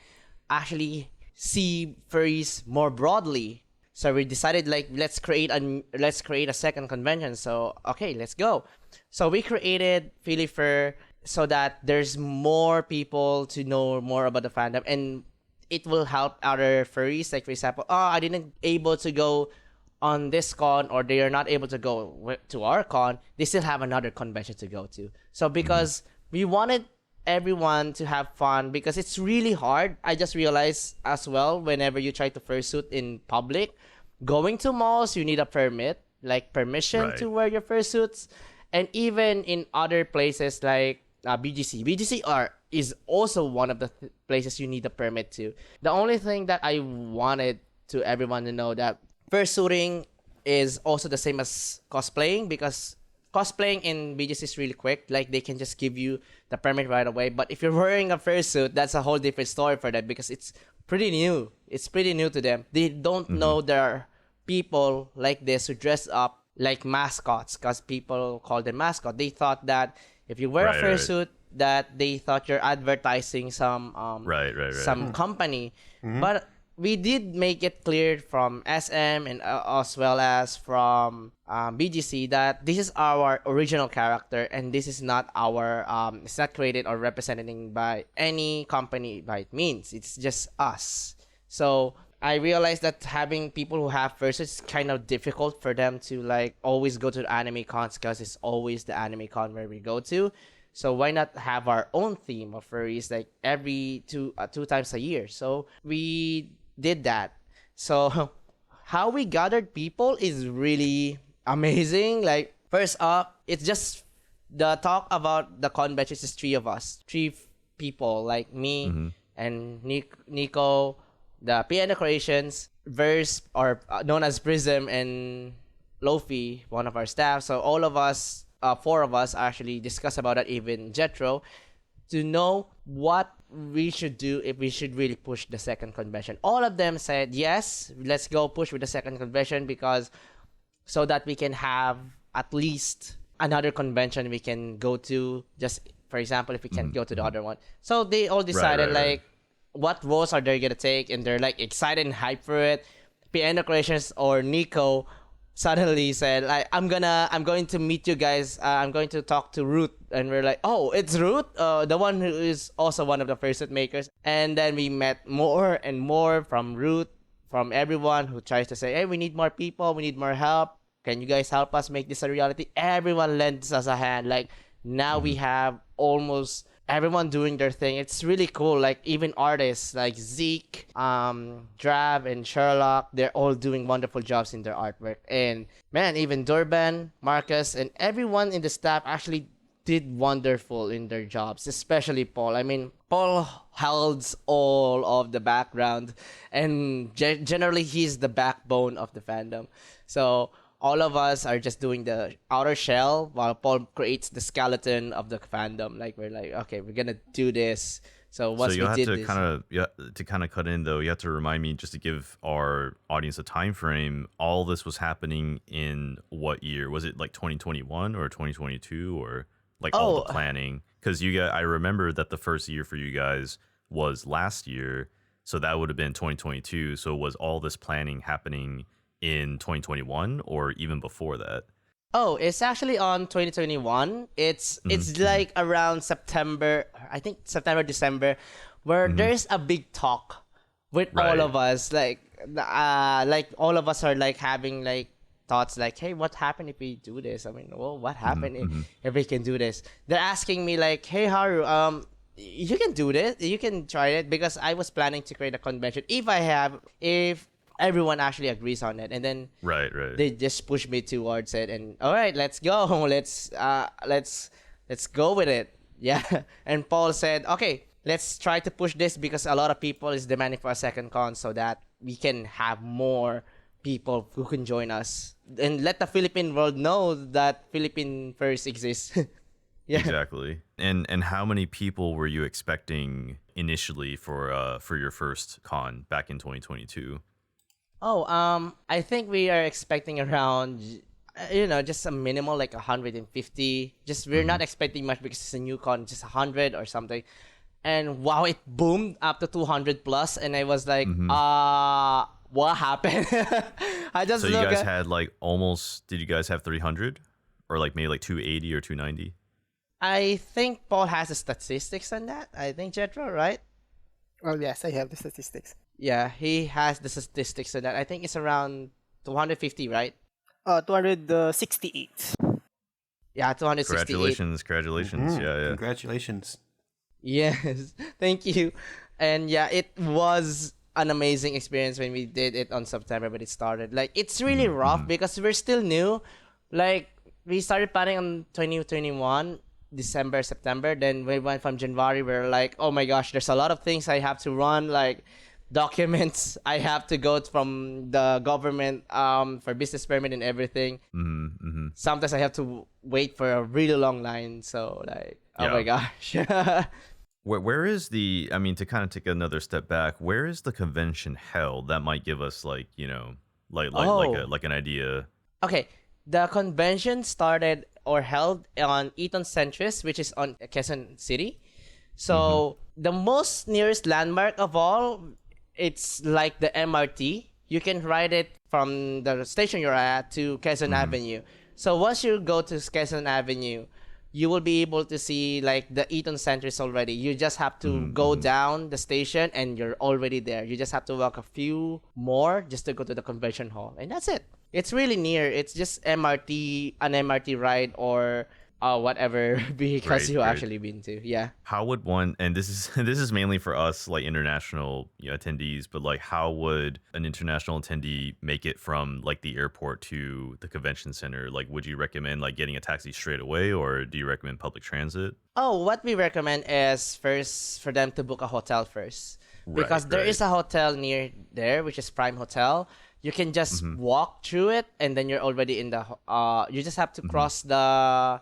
actually see furries more broadly. So we decided like let's create a second convention. So okay, let's go. So we created PhiliFUR so that there's more people to know more about the fandom, and it will help other furries. Like for example, I didn't able to go on this con, or they are not able to go to our con, they still have another convention to go to. So because we wanted everyone to have fun, because it's really hard. I just realized as well, whenever you try to fursuit in public, going to malls, you need a permit, like permission to wear your fursuits. And even in other places like BGC is also one of the places you need a permit to. The only thing that I wanted to everyone to know that fursuiting is also the same as cosplaying, because cosplaying in BGC is really quick. Like they can just give you the permit right away. But if you're wearing a fursuit, that's a whole different story for them because it's pretty new. It's pretty new to them. They don't know there are people like this who dress up like mascots, because people call them mascot. They thought that if you wear a fursuit, that they thought you're advertising some some company. But we did make it clear from SM and as well as from BGC that this is our original character, and this is not our it's not created or represented by any company by it means. It's just us. So I realized that having people who have fursuits is kind of difficult for them to like always go to the anime cons, because it's always the anime con where we go to. So why not have our own theme of furries like every two times a year? So we did that. So how we gathered people is really amazing. Like first up, it's just the talk about the convention is just 3 of us, 3 people like me and Nico, the piano creations, Verse, or known as Prism, and Lofi, one of our staff. So all of us, 4 of us actually discuss about that, even Jethro, to know what we should do if we should really push the second convention. All of them said, yes, let's go push with the second convention, because so that we can have at least another convention we can go to, just for example, if we can't go to the other one. So they all decided like what roles are they gonna take, and they're like excited and hyped for it. Piano Creations or Nico suddenly said like, I'm going to meet you guys, I'm going to talk to Ruth. And we're like, oh, it's Ruth, the one who is also one of the fursuit makers. And then we met more and more from Ruth, from everyone who tries to say, hey, we need more people, we need more help, can you guys help us make this a reality? Everyone lends us a hand. Like now we have almost everyone doing their thing. It's really cool. Like even artists like Zeke, Drab, and Sherlock, they're all doing wonderful jobs in their artwork. And man, even Durban, Marcus, and everyone in the staff actually did wonderful in their jobs, especially Paul. I mean, Paul holds all of the background, and generally he's the backbone of the fandom. So all of us are just doing the outer shell while Paul creates the skeleton of the fandom. Like we're like, okay, we're gonna do this. So once we did this, to kind of cut in though, you have to remind me, just to give our audience a time frame. All this was happening in what year? Was it like 2021 or 2022, or like all the planning? Because I remember that the first year for you guys was last year, so that would have been 2022. So was all this planning happening in 2021 or even before that? Oh, it's actually on 2021. It's like around September, I think September, December, where there's a big talk with all of us. Like all of us are like having like thoughts like, hey, what happened if we do this? I mean, well, what happened if we can do this? They're asking me like, hey, Haru, you can do this, you can try it, because I was planning to create a convention if everyone actually agrees on it. And then they just push me towards it, and all right, let's go. Let's go with it. Yeah. And Paul said, okay, let's try to push this because a lot of people is demanding for a second con so that we can have more people who can join us and let the Philippine world know that Philippine first exists. Yeah. Exactly. And how many people were you expecting initially for your first con back in 2022? Oh, I think we are expecting around, just a minimal like 150. Just we're not expecting much because it's a new con, just 100 or something. And wow, it boomed up to 200 plus, and I was like, what happened? I just So you look guys at, had like almost, did you guys have 300 or like maybe like 280 or 290? I think Paul has the statistics on that. I think Jethro, right? Oh yes, I have the statistics. Yeah, he has the statistics on that. I think it's around 250, right? 268. Yeah, 268. Congratulations. Yeah. Congratulations. Yes, thank you. And yeah, it was an amazing experience when we did it on September when it started. Like, it's really rough because we're still new. Like, we started planning on 2021, December, September. Then we went from January. We're like, oh my gosh, there's a lot of things I have to run. Like, documents I have to go from the government for business permit and everything. Sometimes I have to wait for a really long line. So, like, oh my gosh. Where is the, I mean, to kind of take another step back, where is the convention held? That might give us like, like an idea. Okay, the convention started or held on Eton Centris, which is on Quezon City. So the most nearest landmark of all, it's like the MRT. You can ride it from the station you're at to Quezon Avenue. So once you go to Quezon Avenue, you will be able to see like the Eton Centris already. You just have to go down the station and you're already there. You just have to walk a few more just to go to the convention hall. And that's it. It's really near. It's just an MRT ride or whatever vehicles you actually been to. Yeah. How would one, and this is mainly for us like international attendees, but like how would an international attendee make it from like the airport to the convention center? Like, would you recommend like getting a taxi straight away, or do you recommend public transit? Oh, what we recommend is first for them to book a hotel first, because there is a hotel near there, which is Prime Hotel. You can just walk through it, and then you're already in the. You just have to cross the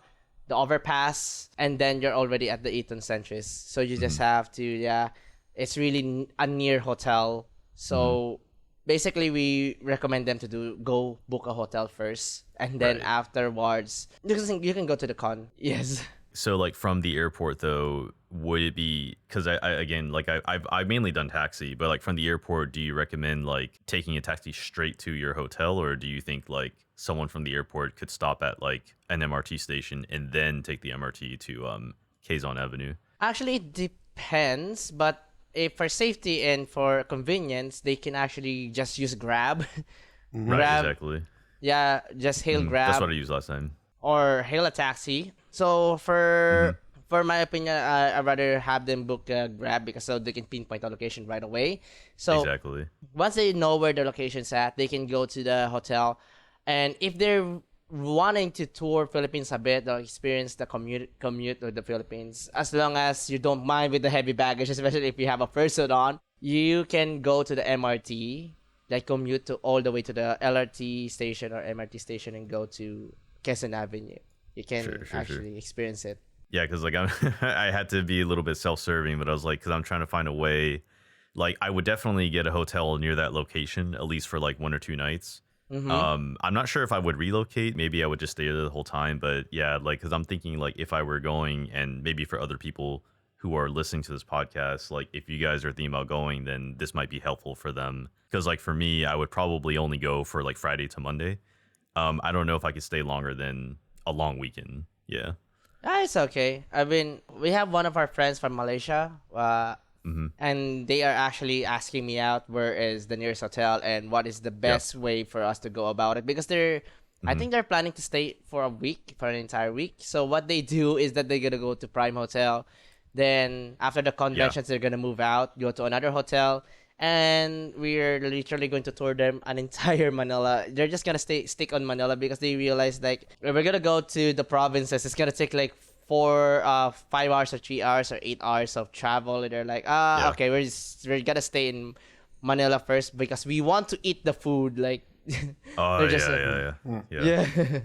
overpass, and then you're already at the Eton Centris. So you just have to, it's really a near hotel. So basically, we recommend them to go book a hotel first, and then afterwards, you can go to the con. Yes. So like from the airport though, would it be, because I've mainly done taxi, but like from the airport, do you recommend like taking a taxi straight to your hotel, or do you think like someone from the airport could stop at like an MRT station and then take the MRT to Quezon Avenue? Actually, it depends, but if for safety and for convenience, they can actually just use Grab. Right, exactly. Yeah, just hail Grab. That's what I used last time. Or hail a taxi. So for my opinion, I'd rather have them book Grab because so they can pinpoint the location right away. So exactly. Once they know where the location's at, they can go to the hotel. And if they're wanting to tour Philippines a bit or experience the commute of the Philippines, as long as you don't mind with the heavy baggage, especially if you have a fursuit on, you can go to the MRT, like commute to all the way to the LRT station or MRT station and go to Quezon Avenue. You can actually experience it. Yeah, because like I had to be a little bit self-serving, but I was like, because I'm trying to find a way. Like, I would definitely get a hotel near that location, at least for like 1 or 2 nights. I'm not sure if I would relocate. Maybe I would just stay there the whole time. But yeah, like, because I'm thinking like if I were going, and maybe for other people who are listening to this podcast, like if you guys are thinking about going, then this might be helpful for them. Because like for me, I would probably only go for like Friday to Monday. I don't know if I could stay longer than a long weekend. Yeah. It's okay. I mean, we have one of our friends from Malaysia, and they are actually asking me out where is the nearest hotel and what is the best way for us to go about it, because I think they're planning to stay for an entire week. So what they do is that they're gonna go to Prime Hotel, then after the conventions they're gonna move out, go to another hotel, and we're literally going to tour them an entire Manila. They're just gonna stick on Manila because they realize like if we're gonna go to the provinces, it's gonna take like 5 hours or 3 hours or 8 hours of travel. And they're like, Yeah. okay, we're gonna stay in Manila first because we want to eat the food. Like, Oh they're just yeah. yeah.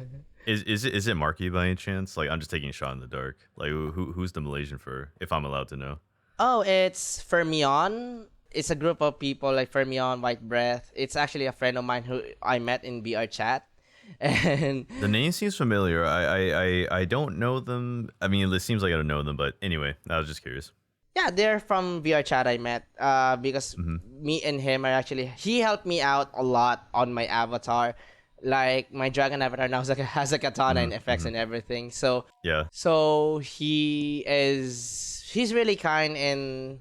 Is it Marky by any chance? Like I'm just taking a shot in the dark. Like who's the Malaysian fur, if I'm allowed to know? Oh, it's Fermion. It's a group of people like Fermion, White Breath. It's actually a friend of mine who I met in BR chat. And The name seems familiar. I don't know them. I mean, it seems like I don't know them, but anyway, I was just curious. yeah, they're from VR chat I met. Because me and him are actually he helped me out a lot on my avatar. Like my dragon avatar now has a katana and effects and everything. So Yeah. he's really kind and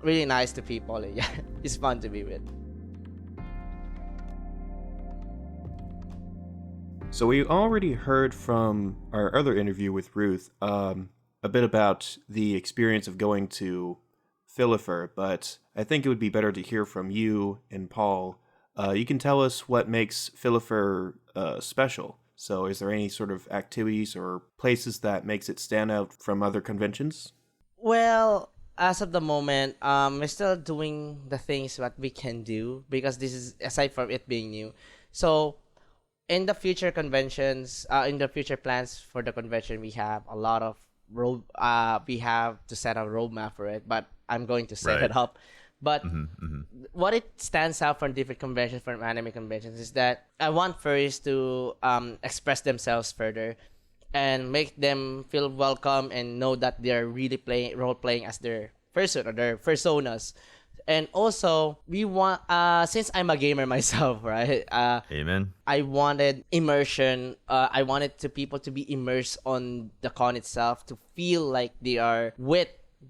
really nice to people. Yeah, he's fun to be with. So we already heard from our other interview with Ruth a bit about the experience of going to PhiliFUR, but I think it would be better to hear from you and Paul. You can tell us what makes PhiliFUR special. So is there any sort of activities or places that makes it stand out from other conventions? Well, as of the moment, we're still doing the things that we can do because this is aside from it being new. So in the future conventions, in the future plans for the convention, we have a lot of we have to set a roadmap for it, but I'm going to set Right. it up. But what it stands out from different conventions, from anime conventions, is that I want furries to express themselves further and make them feel welcome and know that they're really playing role playing as their person or their personas. And also, we want since I'm a gamer myself, right? Amen. I wanted immersion. I wanted people to be immersed on the con itself to feel like they are with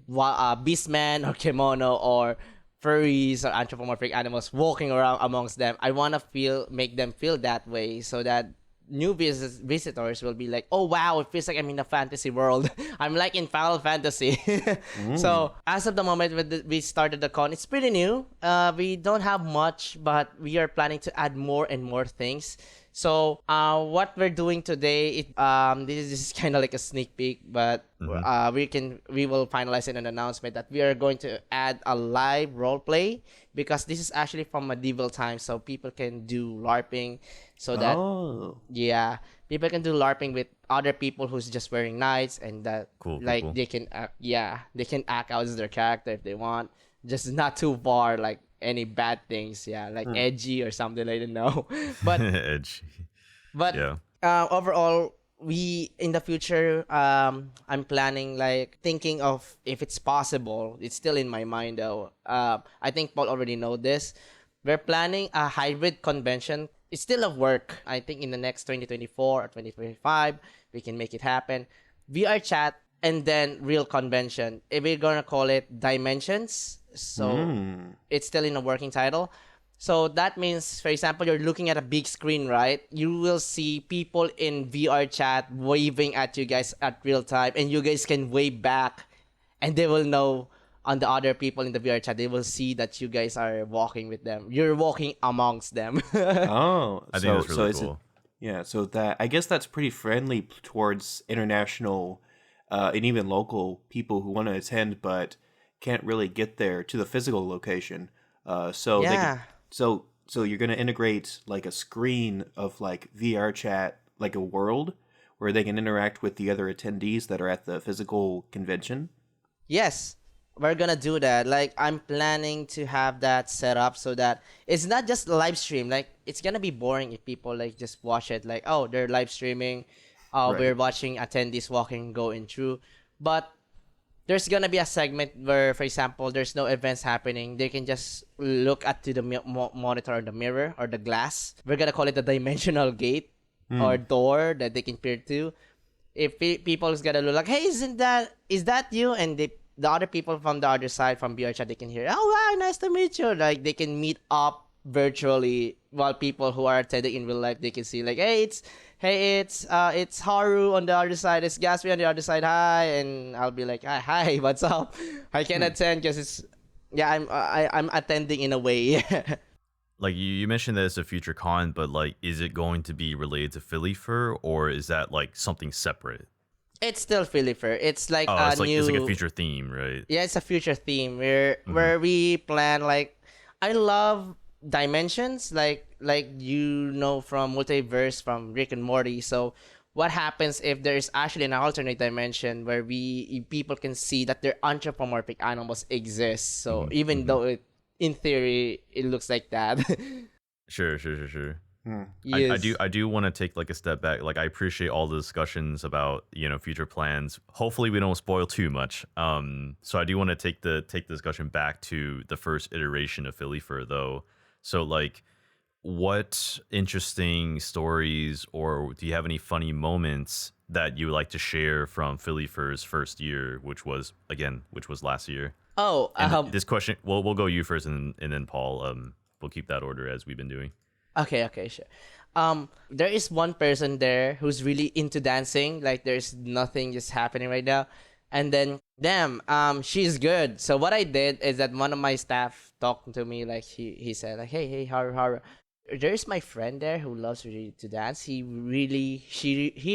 Beastman or Kimono or furries or anthropomorphic animals walking around amongst them. I want to make them feel that way so that new visitors will be like, oh wow, it feels like I'm in a fantasy world. I'm like in Final Fantasy. So as of the moment we started the con, it's pretty new. We don't have much, but we are planning to add more and more things. So what we're doing today, this is kind of like a sneak peek, but we will finalize in an announcement that we are going to add a live roleplay because this is actually from medieval times, so people can do LARPing, so that yeah, people can do LARPing with other people who's just wearing knights, and that Cool, like they can they can act out as their character if they want, just not too far like any bad things, like edgy or something, I don't know. But Edge. but Yeah. overall, we in the future, I'm planning like thinking of if it's possible. It's still in my mind though. I think Paul already know this. We're planning a hybrid convention. It's still a work. I think in the next 2024 or 2025, we can make it happen. VR chat and then real convention. If we're gonna call it Dimensions, so it's still in a working title. So that means, for example, you're looking at a big screen, right? You will see people in VR chat waving at you guys at real time, and you guys can wave back, and they will know on the other people in the VR chat. They will see that you guys are walking with them. You're walking amongst them. Oh, I think that's really it's cool. so that I guess that's pretty friendly towards international and even local people who want to attend but can't really get there to the physical location. So they Yeah. so you're gonna integrate like a screen of like VR chat, like a world where they can interact with the other attendees that are at the physical convention. Yes, we're gonna do that. Like, I'm planning to have that set up so that it's not just a live stream. Like, it's gonna be boring if people like just watch it. Like, oh, they're live streaming. We're watching attendees walking, going through. But there's gonna be a segment where, for example, there's no events happening. They can just look at to the monitor or the mirror or the glass. We're gonna call it the dimensional gate or door that they can peer to. If people is gonna look like, hey, is that you? And the other people from the other side from VR chat, they can hear, oh wow, nice to meet you. Like, they can meet up virtually, while people who are attending in real life, they can see like, it's Haru on the other side, it's Gaspy on the other side, hi, and I'll be like, hi, what's up? I can attend because it's I'm attending in a way. Like you mentioned that it's a future con, but like, is it going to be related to PhiliFUR, or is that like something separate? It's still FABP. It's like Oh, a it's like new. it's like a future theme, right? Yeah, it's a future theme where we plan like I love dimensions like from multiverse from Rick and Morty. So what happens if there's actually an alternate dimension where people can see that their anthropomorphic animals exist. So even though in theory it looks like that. Sure. Yes. I do want to take like a step back. Like I appreciate all the discussions about future plans. Hopefully we don't spoil too much. So I do want to take the discussion back to the first iteration of FABP though. So like, what interesting stories or do you have any funny moments that you would like to share from FABP's first year, which was last year? Oh, And this question, we'll go you first and then Paul. We'll keep that order as we've been doing. okay, sure. There is one person there who's really into dancing. Like there's nothing just happening right now. And then, she's good. So what I did is that one of my staff talked to me, like he said, like, hey, Haru, there's my friend there who loves really to dance. He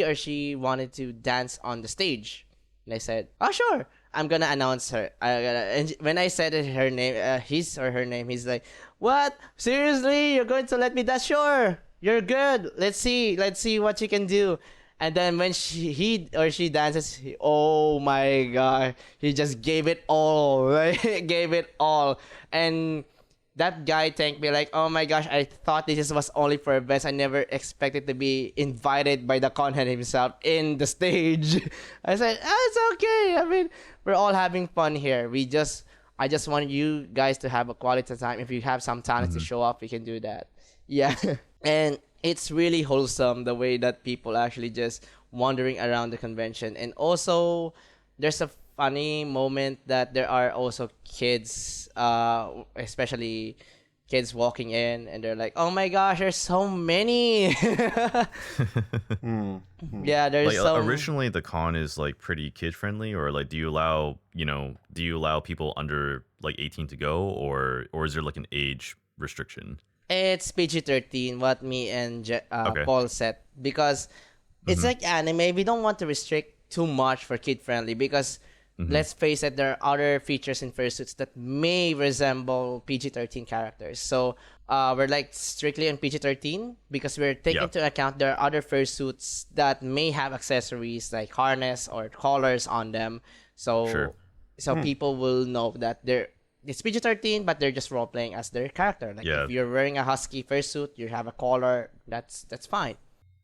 or she wanted to dance on the stage. And I said, oh sure, I'm gonna announce her. And when I said her name, his or her name, he's like, what? Seriously? You're going to let me dance? Sure. You're good. Let's see what you can do. And then when he or she dances, oh my god, he just gave it all, right? Gave it all. And that guy thanked me like, oh my gosh, I thought this was only for events. I never expected to be invited by the conhead himself in the stage. I said, it's okay. I mean, we're all having fun here. I just want you guys to have a quality time. If you have some talent to show off, you can do that. Yeah. And it's really wholesome the way that people actually just wandering around the convention. And also, there's a funny moment that there are also kids, especially kids walking in, and they're like, "Oh my gosh, there's so many!" Yeah, there's Like originally the con is like pretty kid friendly, or like do you allow people under like 18 to go, or is there like an age restriction? It's PG-13. What me and Okay. Paul said, because it's like anime. We don't want to restrict too much for kid friendly because let's face it, there are other features in fursuits that may resemble PG-13 characters. So we're like strictly on PG-13 because we're taking into account there are other fursuits that may have accessories like harness or collars on them. So people will know that it's PG-13, but they're just role playing as their character. Like if you're wearing a husky fursuit, you have a collar. That's fine.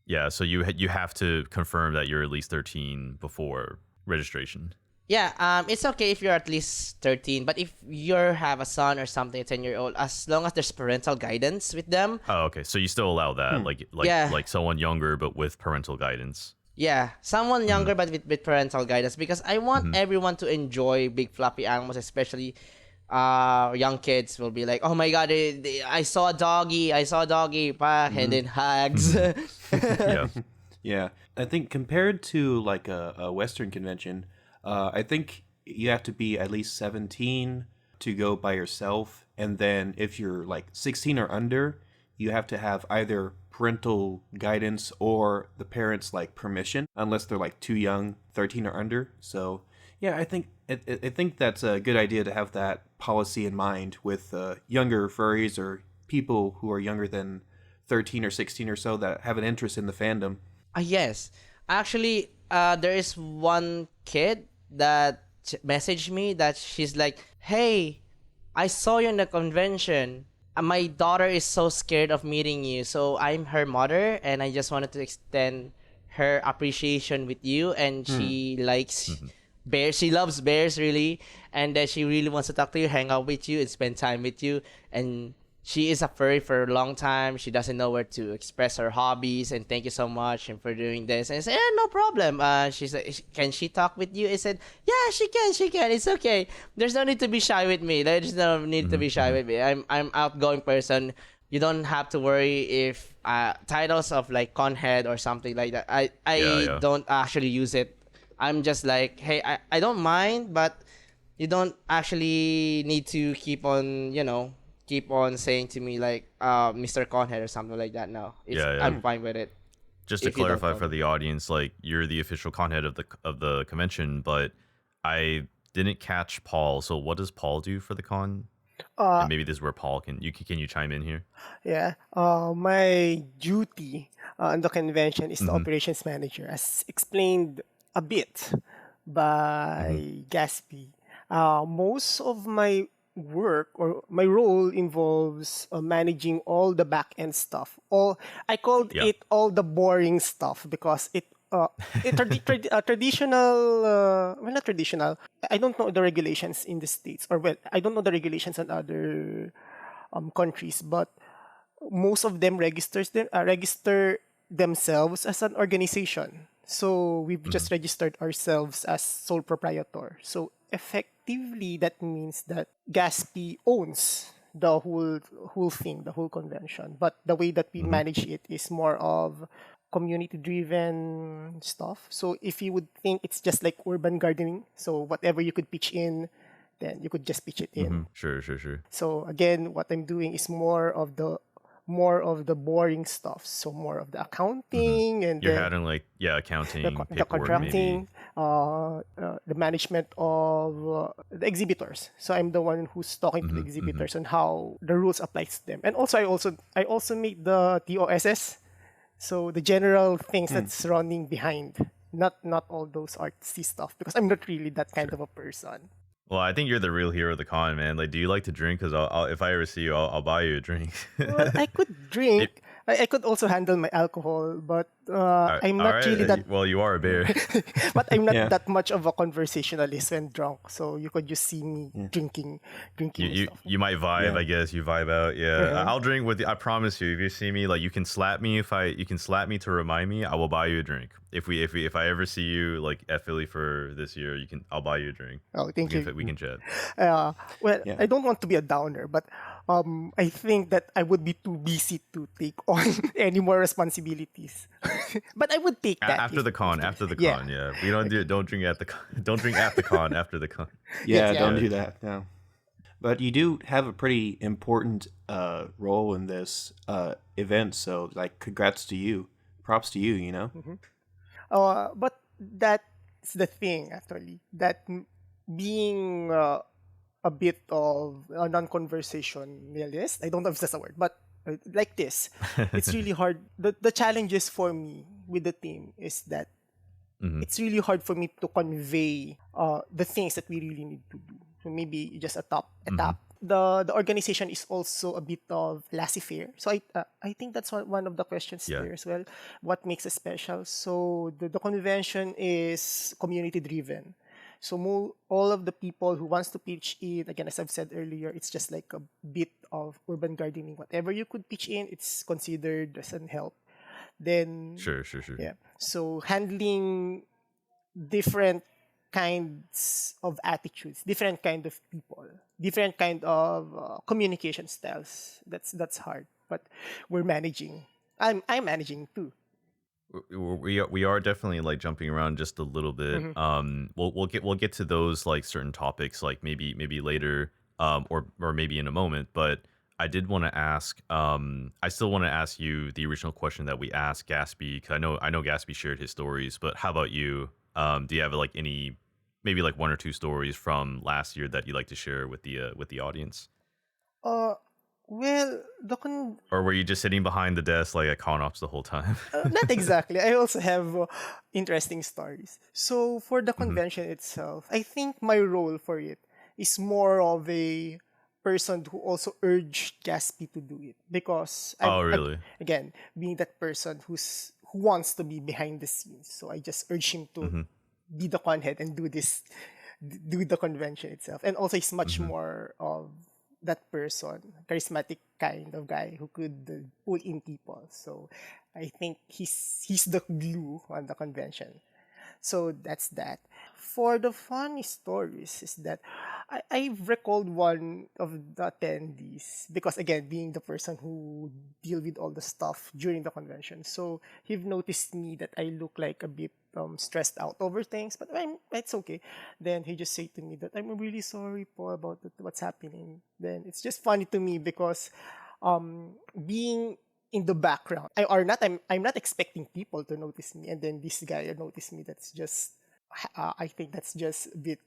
Yeah, so you have to confirm that you're at least 13 before registration. Yeah, it's okay if you're at least 13, but if you have a son or something, 10-year-old, as long as there's parental guidance with them. Oh, okay. So you still allow that, like someone younger but with parental guidance. Yeah, someone younger but with parental guidance, because I want everyone to enjoy big fluffy animals, especially young kids will be like, oh my god, I saw a doggy, and then hugs. Yeah. I think compared to like a Western convention, I think you have to be at least 17 to go by yourself. And then if you're like 16 or under, you have to have either parental guidance or the parents' like permission, unless they're like too young, 13 or under. So yeah, I think that's a good idea to have that policy in mind with younger furries or people who are younger than 13 or 16 or so that have an interest in the fandom. Yes. Actually, there is one kid that messaged me that she's like, hey, I saw you in the convention. My daughter is so scared of meeting you. So I'm her mother, and I just wanted to extend her appreciation with you. And she likes bears. She loves bears, really. And that she really wants to talk to you, hang out with you, and spend time with you. And she is a furry for a long time. She doesn't know where to express her hobbies. And thank you so much and for doing this. And I said, no problem. She said, can she talk with you? I said, yeah, she can. It's okay. There's no need to be shy with me. There's no need to be shy with me. I'm outgoing person. You don't have to worry if titles of like conhead or something like that. I don't actually use it. I'm just like, hey, I don't mind, but you don't actually need to keep on saying to me like Mr. Conhead or something like that. No, I'm fine with it. just to If you don't clarify know for me. the audience, like you're the official con head of the convention, but I didn't catch Paul. So what does Paul do for the con? Uh, And maybe this is where Paul can you chime in here? yeah. My duty on the convention is the Mm-hmm. operations manager, as explained a bit Mm-hmm. by Gaspy. Most of my work or my role involves managing all the back end stuff. All I called Yeah. it all the boring stuff because traditional, well, not traditional. I don't know the regulations in the states, or well, I don't know the regulations in other countries, but most of them register themselves as an organization. So we've Mm-hmm. just registered ourselves as sole proprietor. So effectively, that means that Gaspy owns the whole thing, the whole convention. But the way that we Mm-hmm. manage it is more of community driven stuff. So if you would think it's just like urban gardening, so whatever you could pitch in, then you could just pitch it Mm-hmm. in. Sure, sure, sure. So again, what I'm doing is more of the boring stuff. So more of the Mm-hmm. accounting, and You're then handling like accounting, the paperwork, maybe. contracting, the management of the exhibitors. So I'm the one who's talking to the Mm-hmm. Mm-hmm. exhibitors on how the rules applies to them. And also I also make the TOSS. So the general things that's running behind, not all those artsy stuff, because I'm not really that kind Sure. of a person. Well, I think you're the real hero of the con, man. Like, do you like to drink? Because if I ever see you, I'll buy you a drink. Well, I could drink. It, I could also handle my alcohol, but I'm all not really right. that. Well, you are a bear. But I'm not Yeah. that much of a conversationalist when drunk, so you could just see me Yeah. drinking, You, and you stuff. you might vibe, Yeah. I guess. You vibe out. Yeah, Uh-huh. I'll drink with you. I promise you. If you see me, like, you can slap me you can slap me to remind me. I will buy you a drink. If I ever see you like at Philly for this year, I'll buy you a drink. Oh, thank you. We can chat. Well, Yeah. I don't want to be a downer, but I think that I would be too busy to take on any more responsibilities. But I would take that After the con, there's- after the yeah. con, yeah. We don't drink at the con. Don't drink at the con. After the con. Yeah, yeah. don't do that. No. But you do have a pretty important role in this event, so like, congrats to you. Props to you. You know. But that's the thing, actually, that being a bit of a non-conversationalist, I don't know if that's a word, but like this, it's really hard. The challenges for me with the team is that Mhm. it's really hard for me to convey the things that we really need to do. So maybe just a top. The organization is also a bit of laissez-faire. So I think that's one of the questions Yeah. there as well. What makes it special? So the convention is community driven. So all of the people who wants to pitch in, again, as I've said earlier, it's just like a bit of urban gardening. Whatever you could pitch in, it's considered as an help. Then Sure, sure, sure. yeah. So handling different kinds of attitudes, different kind of people, different kind of communication styles. That's hard, but we're managing. I'm managing too. We are definitely like jumping around just a little bit. We'll get to those like certain topics like maybe later, or maybe in a moment. But I did want to ask. I still want to ask you the original question that we asked Gaspy, because I know Gaspy shared his stories, but how about you? Do you have like any, maybe like one or two stories from last year that you'd like to share with the audience? Well, Or were you just sitting behind the desk like at con ops the whole time? not exactly. I also have interesting stories. So for the convention itself, I think my role for it is more of a person who also urged Gaspy to do it, because Oh, really? again, being that person who wants to be behind the scenes. So I just urge him to be the con head and do the convention itself. And also he's much more of that person, charismatic kind of guy who could pull in people. So I think he's the glue on the convention. So that's that. For the funny stories is that I've recalled one of the attendees, because again, being the person who deal with all the stuff during the convention. So he noticed me that I look like a bit stressed out over things, but it's okay. Then he just said to me that I'm really sorry po about what's happening. Then it's just funny to me because being in the background. I'm not expecting people to notice me, and then this guy noticed me. That's just I think that's just a bit.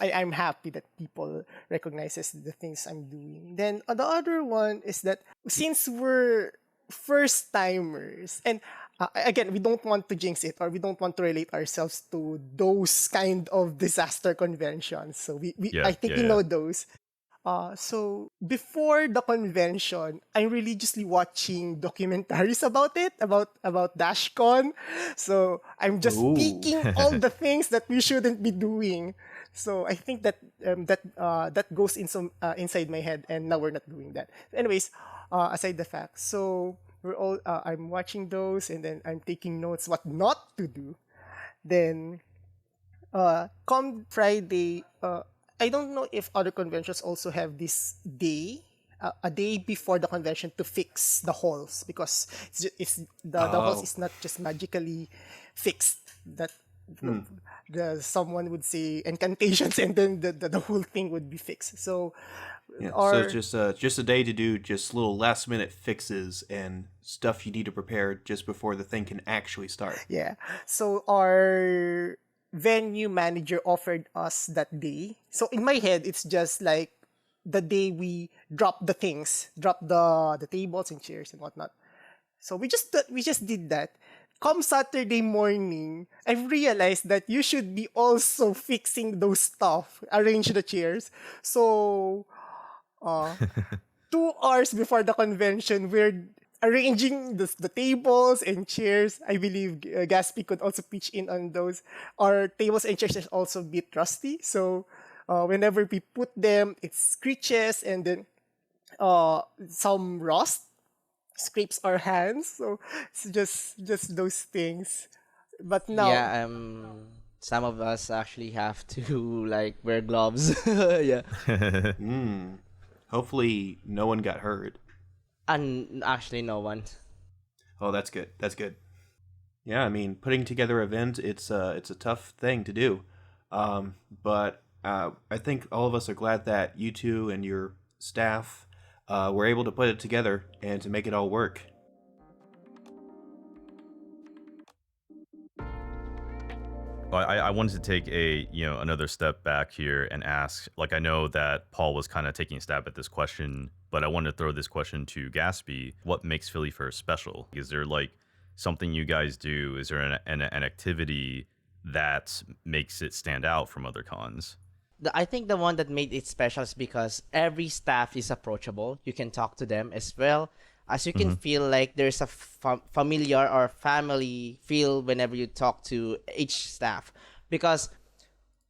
I'm happy that people recognizes the things I'm doing. Then the other one is that since we're first timers, and again, we don't want to jinx it, or we don't want to relate ourselves to those kind of disaster conventions. So I think we know those. So before the convention, I'm religiously watching documentaries about it, about DashCon. So I'm just picking all the things that we shouldn't be doing. So I think that that goes in some inside my head, and now we're not doing that. Anyways, aside the fact, so we're all I'm watching those, and then I'm taking notes what not to do. Then come Friday. I don't know if other conventions also have this day, a day before the convention to fix the halls, because the halls is not just magically fixed. That someone would say incantations and then the whole thing would be fixed. So so it's just a day to do just little last minute fixes and stuff you need to prepare just before the thing can actually start. Yeah. So our venue manager offered us that day. So in my head, it's just like the day we drop the things, drop the tables and chairs and whatnot. So we just did that. Come Saturday morning, I've realized that you should be also fixing those stuff, arrange the chairs. So 2 hours before the convention, we're arranging the tables and chairs. I believe Gaspy could also pitch in on those. Our tables and chairs are also a bit rusty, so whenever we put them, it screeches, and then some rust scrapes our hands. So it's just those things. But now, Yeah, some of us actually have to like wear gloves. Yeah. Hopefully no one got hurt. And actually no one. Oh, that's good. That's good. Yeah, I mean, putting together an event, it's a tough thing to do. But I think all of us are glad that you two and your staff were able to put it together and to make it all work. Well, I wanted to take another step back here and ask, like, I know that Paul was kind of taking a stab at this question, but I wanted to throw this question to Gaspy. What makes PhiliFUR special? Is there like something you guys do? Is there an activity that makes it stand out from other cons? I think the one that made it special is because every staff is approachable. You can talk to them as well. As you can feel like there's a familiar or family feel whenever you talk to each staff. Because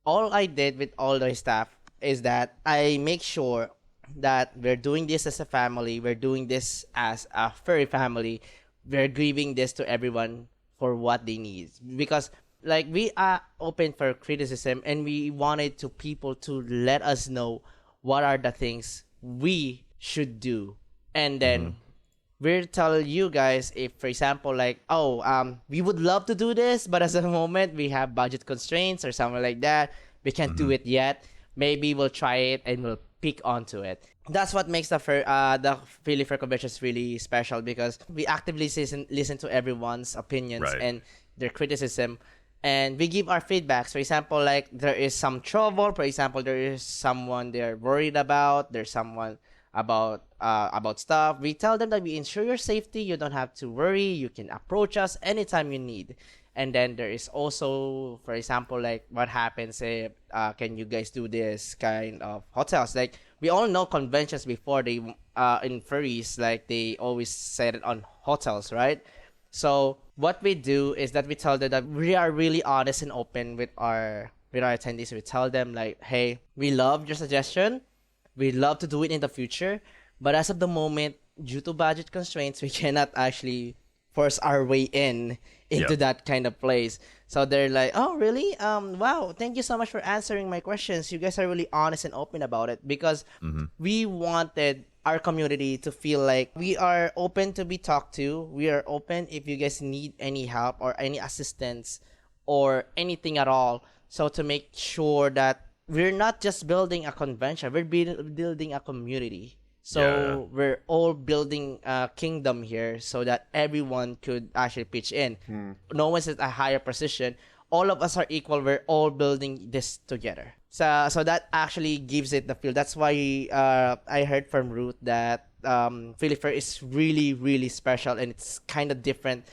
all I did with all the staff is that I make sure that we're doing this as a family. We're doing this as a furry family. We're giving this to everyone for what they need. Because like we are open for criticism, and we wanted to people to let us know what are the things we should do. And then we'll tell you guys if, for example, like, we would love to do this, but at the moment we have budget constraints or something like that. We can't do it yet. Maybe we'll try it and we'll pick onto it. That's what makes the PhiliFUR conventions really special, because we actively listen to everyone's opinions and their criticism, and we give our feedbacks. For example, like there is some trouble. For example, there is someone they're worried about. There's someone about stuff. We tell them that we ensure your safety. You don't have to worry. You can approach us anytime you need. And then there is also, for example, like what happens if can you guys do this kind of hotels? Like we all know conventions before they in furries, like they always set it on hotels, right? So what we do is that we tell them that we are really honest and open with our attendees. We tell them like, hey, we love your suggestion. We'd love to do it in the future, but as of the moment, due to budget constraints, we cannot actually force our way into that kind of place. So they're like, oh, really? Wow, thank you so much for answering my questions. You guys are really honest and open about it, because we wanted our community to feel like we are open to be talked to. We are open if you guys need any help or any assistance or anything at all. So to make sure that we're not just building a convention, we're building a community. Yeah. So we're all building a kingdom here so that everyone could actually pitch in. No one's at a higher position. All of us are equal. We're all building this together. So that actually gives it the feel. That's why I heard from Ruth that PhiliFUR is really, really special, and it's kind of different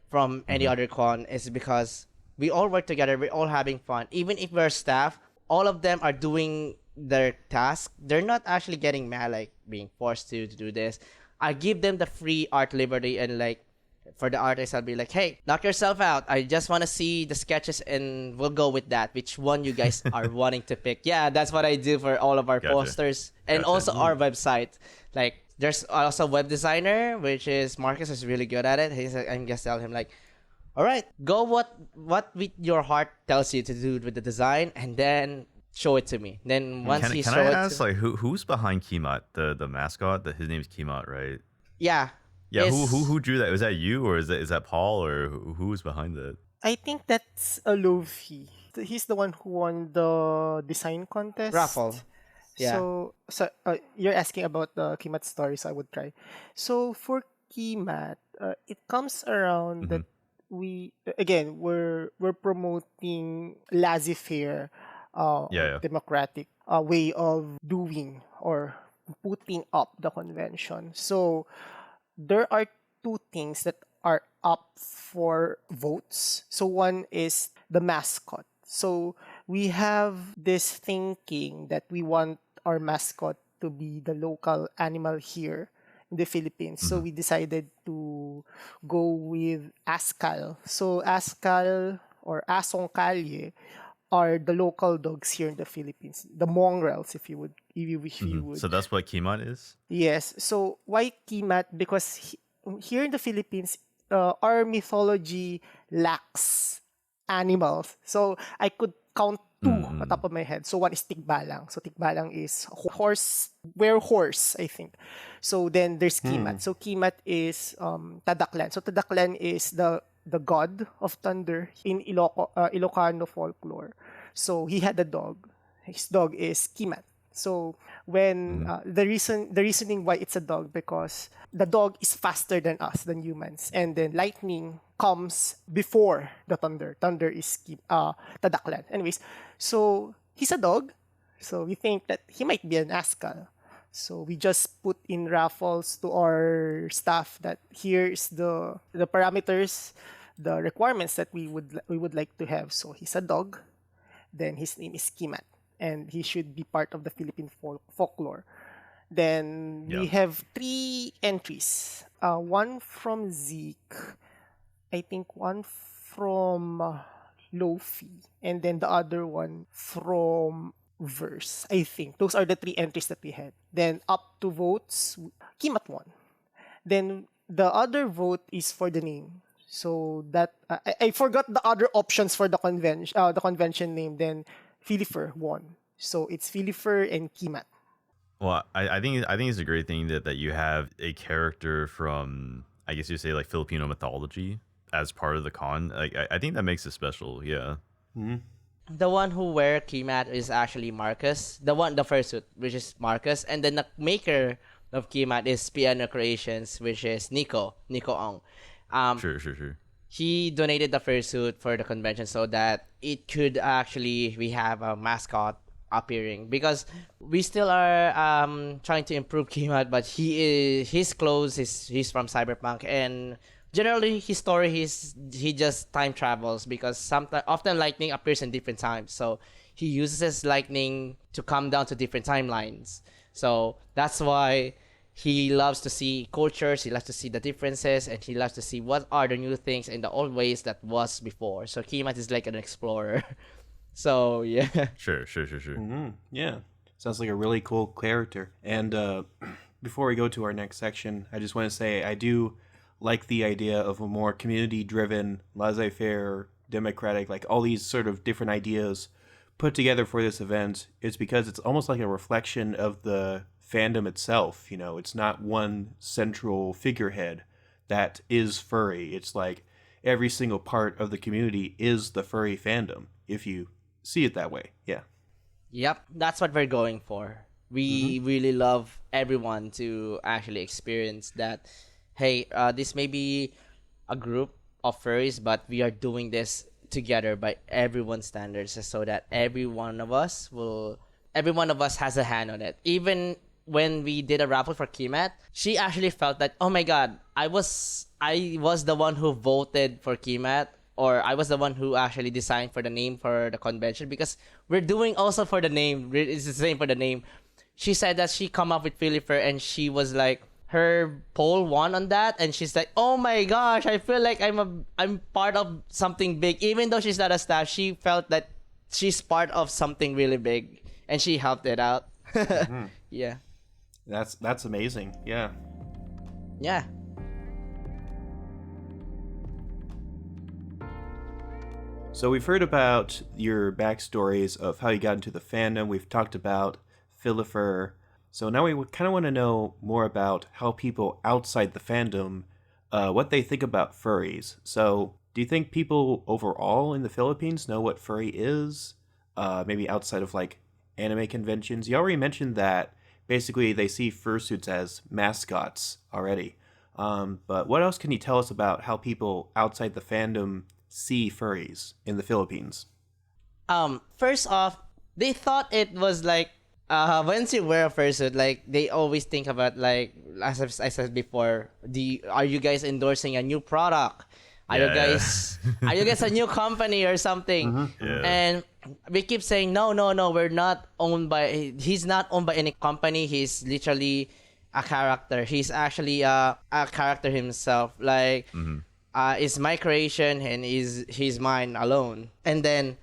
from any other con, is because we all work together. We're all having fun. Even if we're staff, all of them are doing their task. They're not actually getting mad, like being forced to do this. I give them the free art liberty, and like for the artists, I'll be like, hey, knock yourself out. I just want to see the sketches, and we'll go with that. Which one you guys are wanting to pick? Yeah, that's what I do for all of our Gotcha. posters and also our website. Like, there's also a web designer, which is Marcus is really good at it. I'm just telling him like, all right, go what with your heart tells you to do with the design, and then show it to me. Then once Can he I show it, ask like who's behind Kemat, the mascot? His name's Kemat, right? yeah, Yeah. it's- Who drew that? Was that you, or is that Paul, or who was behind that? I think that's a Lofi. He's the one who won the design contest. Raffle. Yeah. So you're asking about the Kimat story, so I would try. So for Kimat, it comes around that we're promoting laissez-faire, Yeah. democratic way of doing or putting up the convention. So there are two things that are up for votes. So one is the mascot. So we have this thinking that we want our mascot to be the local animal here in the Philippines. So we decided to go with Askal. So Askal or Asong Kalye are the local dogs here in the Philippines. The mongrels, if you would. So that's what Kemat is. Yes. So why Kimat? Because here in the Philippines, our mythology lacks animals. So I could count two on top of my head. So one is Tikbalang. So Tikbalang is horse, horse, I think. So then there's Kimat. So Kimat is Tadaklan. So Tadaklan is the god of thunder in Ilocano folklore. So he had a dog. His dog is Kimat. So when the reasoning why it's a dog, because the dog is faster than us, than humans, and then lightning comes before the thunder. Thunder is Tadaklan. Anyways, so he's a dog. So we think that he might be an Askal. So we just put in raffles to our staff that here's the parameters, the requirements that we would like to have. So he's a dog. Then his name is Kimat, and he should be part of the Philippine folklore. Then we have 3 entries. One from Zeke, I think one from Lofi, and then the other one from Verse. I think those are the 3 entries that we had. Then up to votes, Kimat won. Then the other vote is for the name. So that I forgot the other options for the convention name. Then PhiliFUR won. So it's PhiliFUR and Kimat. Well, I think it's a great thing that you have a character from, I guess you say, like Filipino mythology as part of the con. Like I think that makes it special. Yeah. The one who wear Kimat is actually Marcus. The fursuit, which is Marcus, and then the maker of Kimat is Piano Creations, which is Nico Ong. Sure. He donated the fursuit for the convention so that it could actually we have a mascot appearing, because we still are trying to improve Kimat, but his clothes he's from Cyberpunk, and generally his story he just time travels, because often lightning appears in different times, so he uses lightning to come down to different timelines. So that's why he loves to see cultures, he loves to see the differences, and he loves to see what are the new things in the old ways that was before. So Kimat is like an explorer. So yeah. Sure. Yeah. Sounds like a really cool character. And before we go to our next section, I just want to say I do like the idea of a more community-driven, laissez-faire, democratic, like all these sort of different ideas put together for this event. It's because it's almost like a reflection of the fandom itself. You know, it's not one central figurehead that is furry. It's like every single part of the community is the furry fandom, if you see it that way. Yeah. Yep, that's what we're going for. We really love everyone to actually experience that. Hey, this may be a group of furries, but we are doing this together by everyone's standards, so that every one of us has a hand on it. Even when we did a raffle for Kimet, she actually felt that, oh my god, I was the one who voted for Kimet, or I was the one who actually designed for the name for the convention, because we're doing also for the name. It's the same for the name. She said that she come up with PhiliFUR, and she was like, her poll won on that, and she's like, oh my gosh, I feel like I'm part of something big. Even though she's not a staff, she felt that she's part of something really big, and she helped it out. Yeah. That's amazing. Yeah. Yeah. So we've heard about your backstories of how you got into the fandom. We've talked about PhiliFUR. So now we kind of want to know more about how people outside the fandom, what they think about furries. So do you think people overall in the Philippines know what furry is? Maybe outside of like anime conventions. You already mentioned that basically they see fursuits as mascots already. But what else can you tell us about how people outside the fandom see furries in the Philippines? First off, they thought it was like, once you wear a fursuit, like they always think about, like, as I said before, are you guys endorsing a new product? Are you guys a new company or something? Yeah. And we keep saying no, we're not owned by. He's not owned by any company. He's literally a character. He's actually a character himself. Like, it's my creation and he's mine alone. And then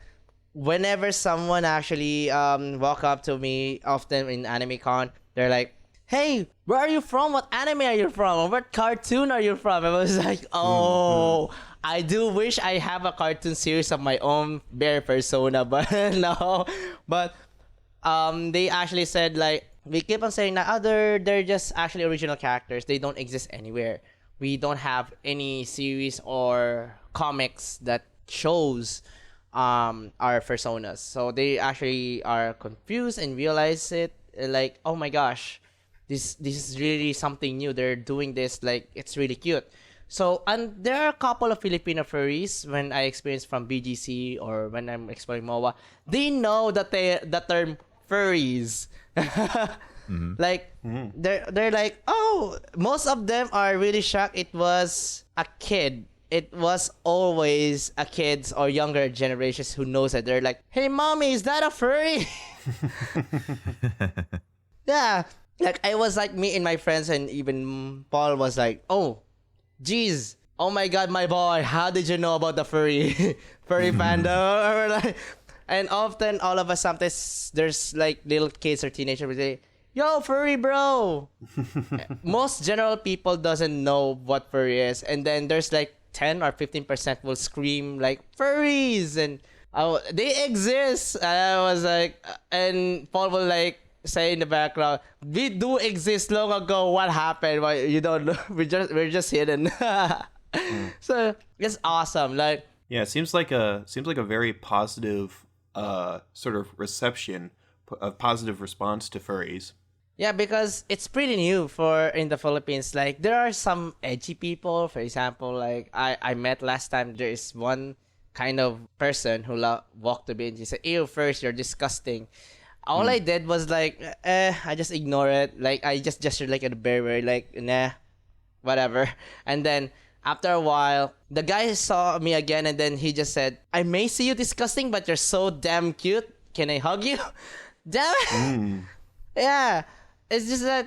whenever someone actually walk up to me, often in AnimeCon, they're like, hey, where are you from? What anime are you from? Or what cartoon are you from? I was like, oh, I do wish I have a cartoon series of my own bear persona, but no. But they actually said, like, we keep on saying that they're just actually original characters. They don't exist anywhere. We don't have any series or comics that shows our personas. So they actually are confused and realize it, like, oh my gosh, this is really something new. They're doing this, like, it's really cute. So, and there are a couple of Filipino furries when I experience from BGC or when I'm exploring MOA. They know that the term furries. Like, they're like, oh, most of them are really shocked it was a kid. It was always a kids or younger generations who knows it. They're like, hey, mommy, is that a furry? Yeah. Like, I was like, me and my friends, and even Paul was like, oh, geez, oh my god, my boy, how did you know about the furry fandom? Or like, and often all of us, sometimes there's like little kids or teenagers who say, yo, furry bro. Most general people doesn't know what furry is, and then there's like 10 or 15% will scream like furries, and they exist. And I was like, and Paul will like say in the background, we do exist long ago. What happened? Why you don't know? We're just hidden. So it's awesome. Like, yeah, it seems like a very positive sort of reception, a positive response to furries. yeah, because it's pretty new for in the Philippines. Like, there are some edgy people. For example, like I met last time. There is one kind of person who walked to me and she said, "Ew, first you're disgusting." All I did was like, I just ignore it. Like, I just gestured like a bear, where like, nah, whatever. And then after a while, the guy saw me again, and then he just said, I may see you disgusting, but you're so damn cute. Can I hug you? Damn it. Yeah. It's just that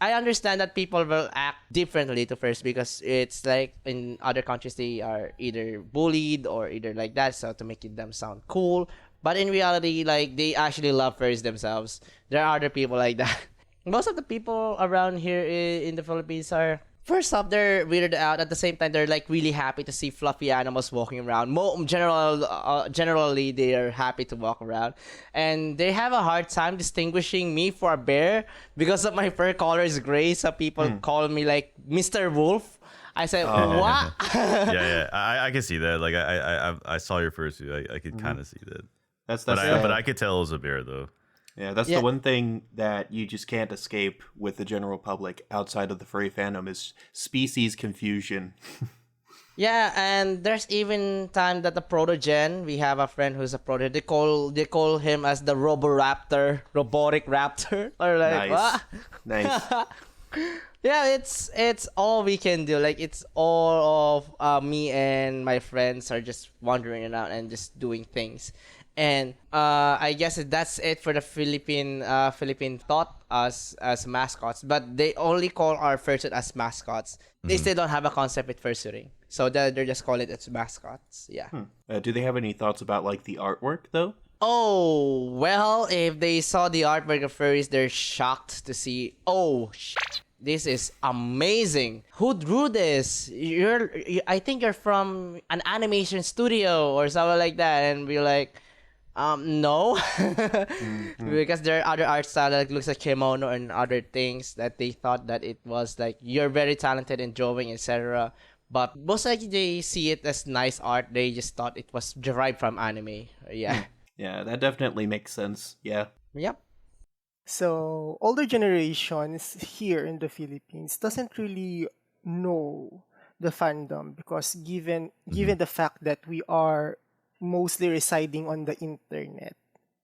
I understand that people will act differently to first, because it's like in other countries they are either bullied or either like that, so to make them sound cool. But in reality, like, they actually love furries themselves. There are other people like that. Most of the people around here in the Philippines are, first off, they're weirded out. At the same time, they're like really happy to see fluffy animals walking around. Generally, they are happy to walk around, and they have a hard time distinguishing me for a bear because of my fur color is gray. So people call me like Mr. Wolf. I said, what? Yeah. I can see that. Like, I saw your fursuit. I could kind of see that. That's but I could tell it was a bear though. Yeah, that's the Yeah, one thing that you just can't escape with the general public outside of the furry fandom is species confusion. yeah, and there's even time that the protogen, we have a friend who's a proto. They call him as the Roboraptor, robotic raptor, or like Nice. what? Nice. Yeah, it's all we can do. Like it's all of me and my friends are just wandering around and just doing things. And I guess that's it for the Philippine thought us as mascots. But they only call our fursuit as mascots. They still don't have a concept with fursuiting, so they're just call it as mascots. Yeah. Do they have any thoughts about like the artwork though? Oh, well, if they saw the artwork of furries, they're shocked to see, oh, this is amazing. Who drew this? I think you're from an animation studio or something like that. And we're like, no. Because there are other art style that looks like kimono and other things that they thought that it was like, you're very talented in drawing, etc. But most likely they see it as nice art. They just thought it was derived from anime. Yeah. Yeah, that definitely makes sense. Yeah. Yep. So older generations here in the Philippines doesn't really know the fandom because given the fact that we are mostly residing on the internet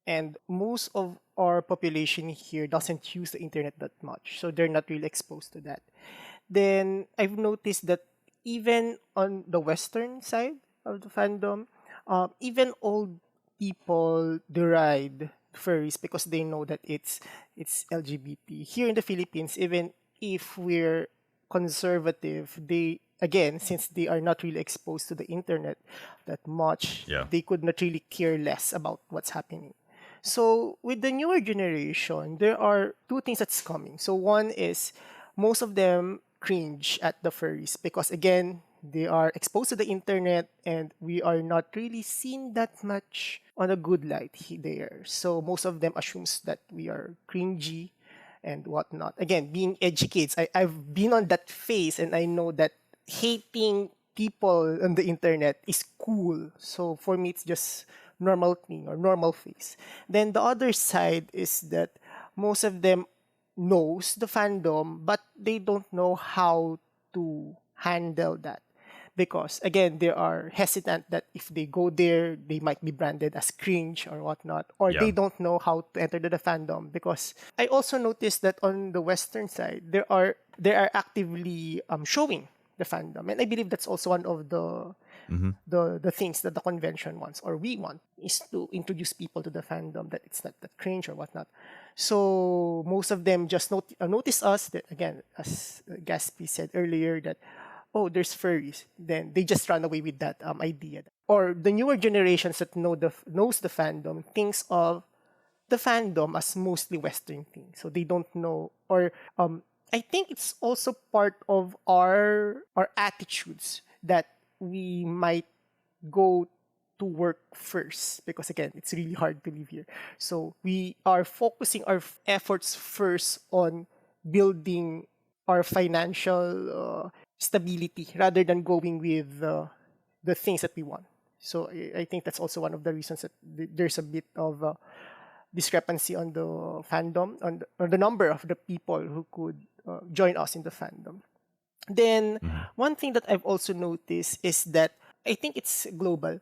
and most of our population here doesn't use the internet that much, so they're not really exposed to that. Then I've noticed that even on the western side of the fandom, even old people deride furries because they know that it's LGBT. Here in the Philippines, even if we're conservative, they again, since they are not really exposed to the internet that much, Yeah. they could not really care less about what's happening. So with the newer generation, there are two things that's coming. So one is most of them cringe at the furries because again, they are exposed to the internet and we are not really seen that much on a good light there. So most of them assumes that we are cringy and whatnot. Again, being edgy kids, I've been on that phase and I know that hating people on the internet is cool. So for me, it's just normal thing or normal phase. Then the other side is that most of them knows the fandom, but they don't know how to handle that. Because again, they are hesitant that if they go there, they might be branded as cringe or whatnot, or Yeah. they don't know how to enter the fandom. Because I also noticed that on the Western side, they are actively showing the fandom, and I believe that's also one of the things that the convention wants or we want is to introduce people to the fandom that it's not that cringe or whatnot. So most of them just notice us that again, as Gaspy said earlier, that oh, there's furries. Then they just run away with that idea. Or the newer generations that knows the fandom thinks of the fandom as mostly Western thing. So they don't know, or I think it's also part of our attitudes that we might go to work first because again it's really hard to live here, so we are focusing our efforts first on building our financial stability rather than going with the things that we want. So I think that's also one of the reasons that there's a bit of discrepancy on the fandom, on the number of the people who could join us in the fandom. Then one thing that I've also noticed is that I think it's global.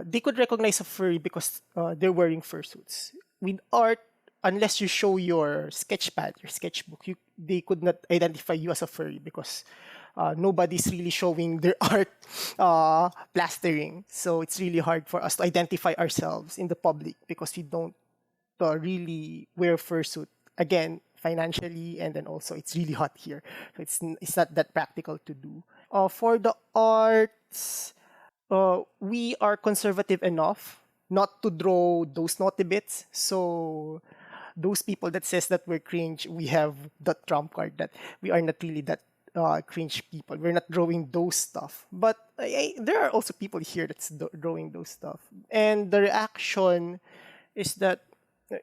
They could recognize a furry because they're wearing fursuits. With art, unless you show your sketchpad, your sketchbook, they could not identify you as a furry because nobody's really showing their art plastering. So it's really hard for us to identify ourselves in the public because we don't really wear fursuit. Again, financially, and then also it's really hot here. So it's not that practical to do. For the arts, we are conservative enough not to draw those naughty bits. So those people that says that we're cringe, we have the trump card that we are not really that cringe people. We're not drawing those stuff. But there are also people here that's drawing those stuff. And the reaction is that,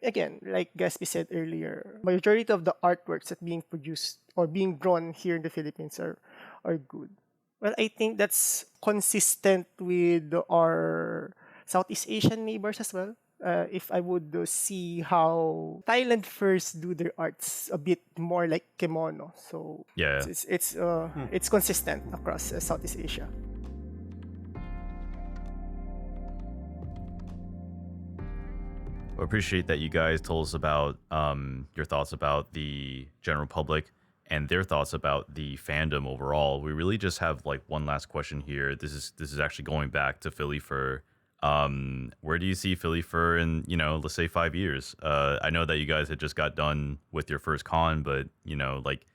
again, like Gaspy said earlier, majority of the artworks that being produced or being drawn here in the Philippines are good. Well, I think that's consistent with our Southeast Asian neighbors as well. if I would see how Thailand first do their arts a bit more like kimono. So Yeah. it's consistent across Southeast Asia. I appreciate that you guys told us about your thoughts about the general public and their thoughts about the fandom overall. We really just have like one last question here. This is actually going back to PhiliFUR. Where do you see PhiliFUR in, let's say 5 years? I know that you guys had just got done with your first con, but like,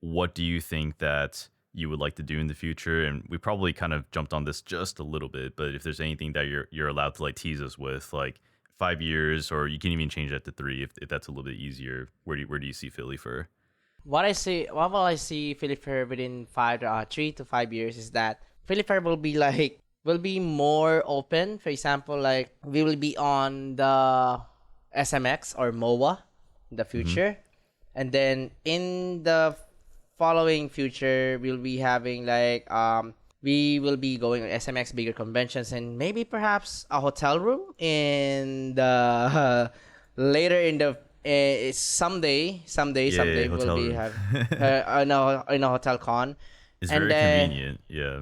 what do you think that you would like to do in the future? And we probably kind of jumped on this just a little bit, but if there's anything that you're allowed to like tease us with, like 5 years, or you can even change that to 3 if that's a little bit easier. Where do you see PhiliFUR? What will I see PhiliFUR within 3 to 5 years is that PhiliFUR will be more open. For example, like we will be on the SMX or MOA in the future, and then in the following future we'll be having like we will be going on SMX bigger conventions and maybe perhaps a hotel room in the later in the someday we'll Hotel be room. have in a hotel con. It's And very then convenient. Yeah.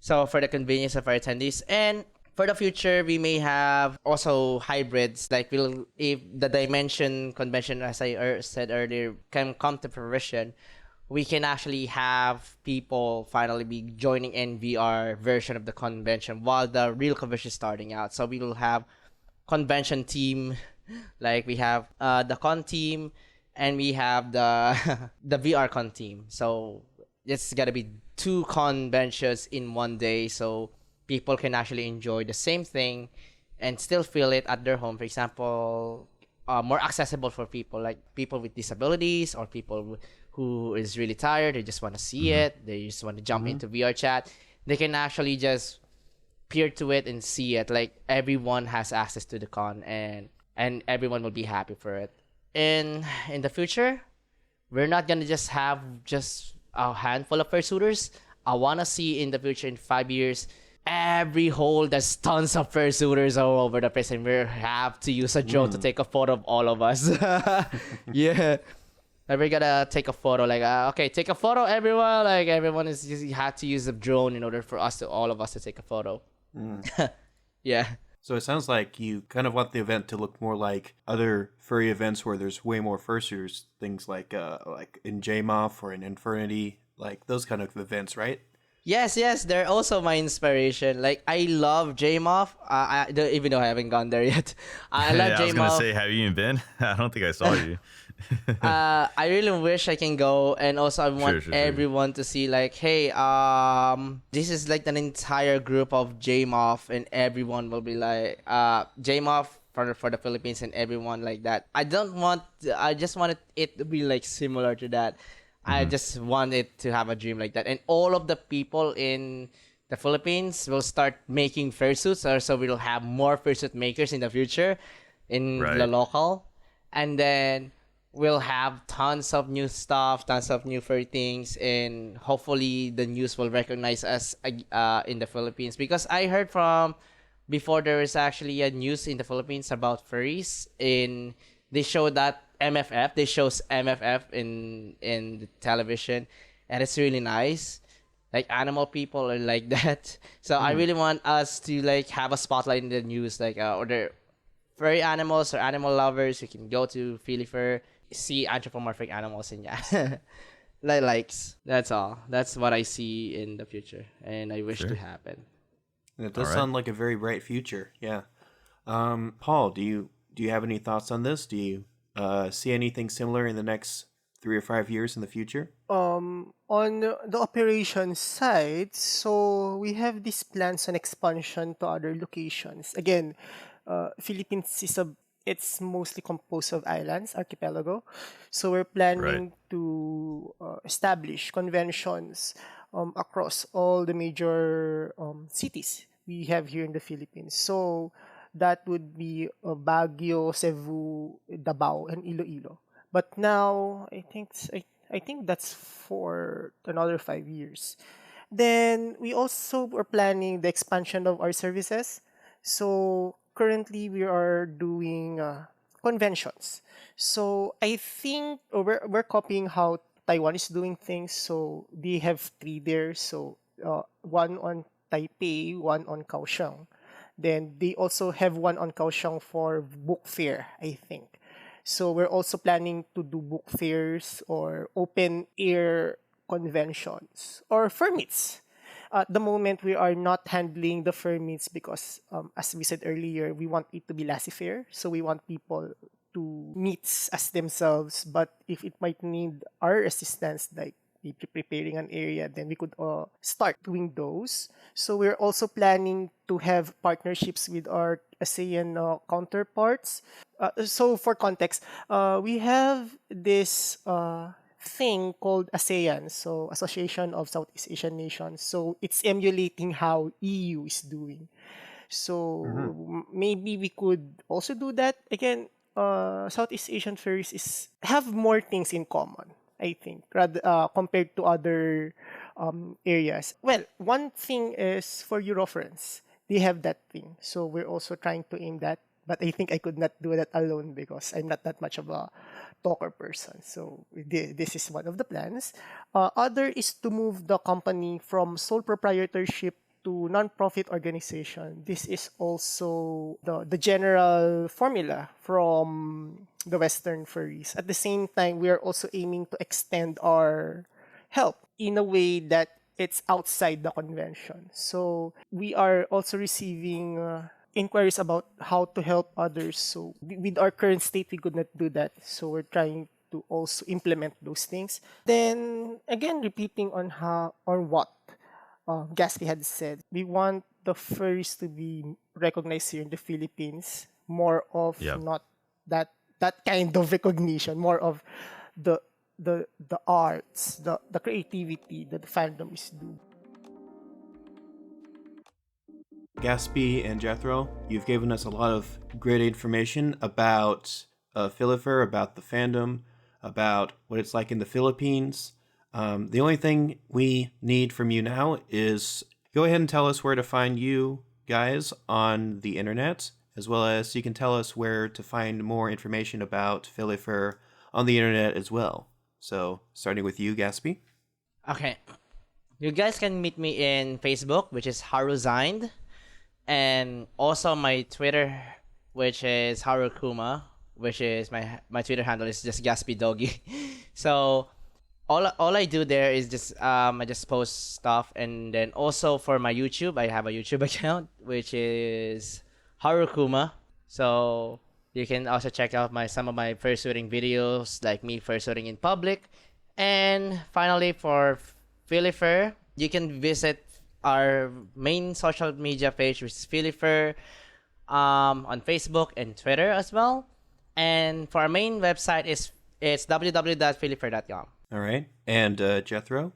so for the convenience of our attendees, and for the future, we may have also hybrids. Like if the Dimension convention, as I said earlier, can come to fruition, we can actually have people finally be joining in VR version of the convention while the real convention is starting out. So we will have convention team, like we have the con team, and we have the the VR con team. So it's gotta be 2 conventions in one day, so people can actually enjoy the same thing and still feel it at their home. For example, more accessible for people like people with disabilities or people who is really tired. They just want to see it. They just want to jump into VR chat. They can actually just peer to it and see it. Like everyone has access to the con, and everyone will be happy for it. In the future, we're not gonna just have just a handful of fursuiters. I wanna see in the future, in 5 years, every hole there's tons of fursuiters all over the place, and we have to use a drone to take a photo of all of us. Yeah. Like we're gonna take a photo, like okay, take a photo, everyone. Like everyone is just you have to use a drone in order for all of us to take a photo. Yeah. So it sounds like you kind of want the event to look more like other furry events where there's way more fursuiters, things like in JMOF or in Infernity, like those kind of events, right? Yes, they're also my inspiration. Like I love JMOF. Even though I haven't gone there yet, I love Yeah, I was gonna JMOF. say, have you even been? I don't think I saw you. I really wish I can go, and also I want Sure. everyone to see like, hey, this is like an entire group of JMOF, and everyone will be like, JMOF for the Philippines, and everyone like that. I just wanted it to be like similar to that. I just want it to have a dream like that, and all of the people in the Philippines will start making fursuits, or so we'll have more fursuit makers in the future in Right. the local, and then we'll have tons of new stuff, tons of new furry things, and hopefully the news will recognize us in the Philippines. Because I heard from before there was actually a news in the Philippines about furries. They show that MFF. They shows MFF in the television, and it's really nice. Like animal people are like that. So I really want us to like have a spotlight in the news, like or the furry animals or animal lovers. You can go to PhiliFUR, see anthropomorphic animals, and yeah, likes. That's all. That's what I see in the future, and I wish to happen. And it does All right. sound like a very bright future. Yeah. Paul, do you have any thoughts on this? Do you see anything similar in the next 3 or 5 years in the future? On the operations side, so we have these plans on expansion to other locations. Again, Philippines it's mostly composed of islands, archipelago. So we're planning to establish conventions across all the major cities we have here in the Philippines. So that would be Baguio, Cebu, Davao, and Iloilo. But now I think that's for another 5 years. Then we also are planning the expansion of our services. So currently we are doing conventions. So I think we're copying how Taiwan is doing things. So they have three there. So one on Taipei, one on Kaohsiung. Then they also have one on Kaohsiung for book fair, I think. So we're also planning to do book fairs or open air conventions or fermits. At the moment, we are not handling the fermits because, as we said earlier, we want it to be laissez-faire. So we want people to meet as themselves. But if it might need our assistance, like maybe preparing an area, then we could start doing those. So we're also planning to have partnerships with our ASEAN counterparts. So for context, we have this thing called ASEAN, so Association of Southeast Asian Nations. So it's emulating how EU is doing. So maybe we could also do that. Again, Southeast Asian fairies have more things in common, I think, rather compared to other areas. Well, one thing is for Eurofriends. They have that thing. So we're also trying to aim that. But I think I could not do that alone because I'm not that much of a talker person. So this is one of the plans. Other is to move the company from sole proprietorship to non-profit organization. This is also the general formula from the Western furries. At the same time, we are also aiming to extend our help in a way that it's outside the convention. So we are also receiving inquiries about how to help others. So with our current state, we could not do that. So we're trying to also implement those things. Then again, repeating on how or what Gaspy had said, we want the furries to be recognized here in the Philippines. More of not that kind of recognition, more of the arts, the creativity that the fandom is doing. Gaspy and Jethro, you've given us a lot of great information about PhiliFUR, about the fandom, about what it's like in the Philippines. The only thing we need from you now is go ahead and tell us where to find you guys on the internet, as well as you can tell us where to find more information about PhiliFUR on the internet as well. So, starting with you, Gaspy. Okay. You guys can meet me in Facebook, which is Haruzind. And also my Twitter, which is Harukuma, which is my Twitter handle is just Gaspy Doggy. So all I do there is just I just post stuff, and then also for my YouTube, I have a YouTube account which is Harukuma. So you can also check out some of my fursuiting videos, like me fursuiting in public. And finally, for PhiliFUR, you can visit our main social media page, which is PhiliFUR, on Facebook and Twitter as well. And for our main website, it's www.philifur.com. All right. And Jethro?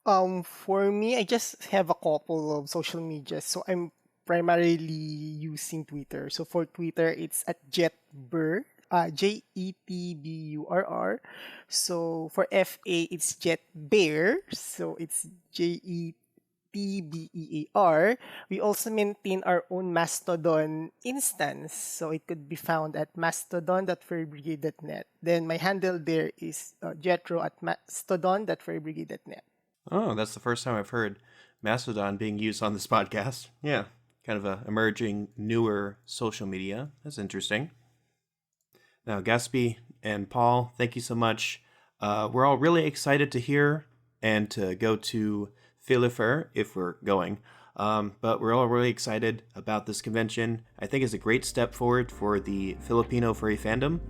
For me, I just have a couple of social media. So I'm primarily using Twitter. So for Twitter, it's at JetBurr, JETBURR. So for FA, it's JetBear. So it's JETBEAR. We also maintain our own Mastodon instance. So it could be found at mastodon.furrybrigade.net. Then my handle there is Jethro at mastodon.furrybrigade.net. Oh, that's the first time I've heard Mastodon being used on this podcast. Yeah, kind of a emerging, newer social media. That's interesting. Now, Gaspy and Paul, thank you so much. We're all really excited to hear and to go to PhiliFUR if we're going. But we're all really excited about this convention. I think it's a great step forward for the Filipino furry fandom.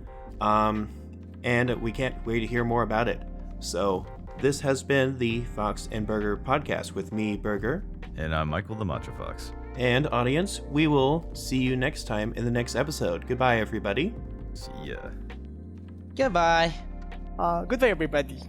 And we can't wait to hear more about it. So this has been the Fox and Burger podcast with me, Burger. And I'm Michael the Macho Fox. And audience, we will see you next time in the next episode. Goodbye, everybody. See ya. Goodbye. Goodbye, everybody.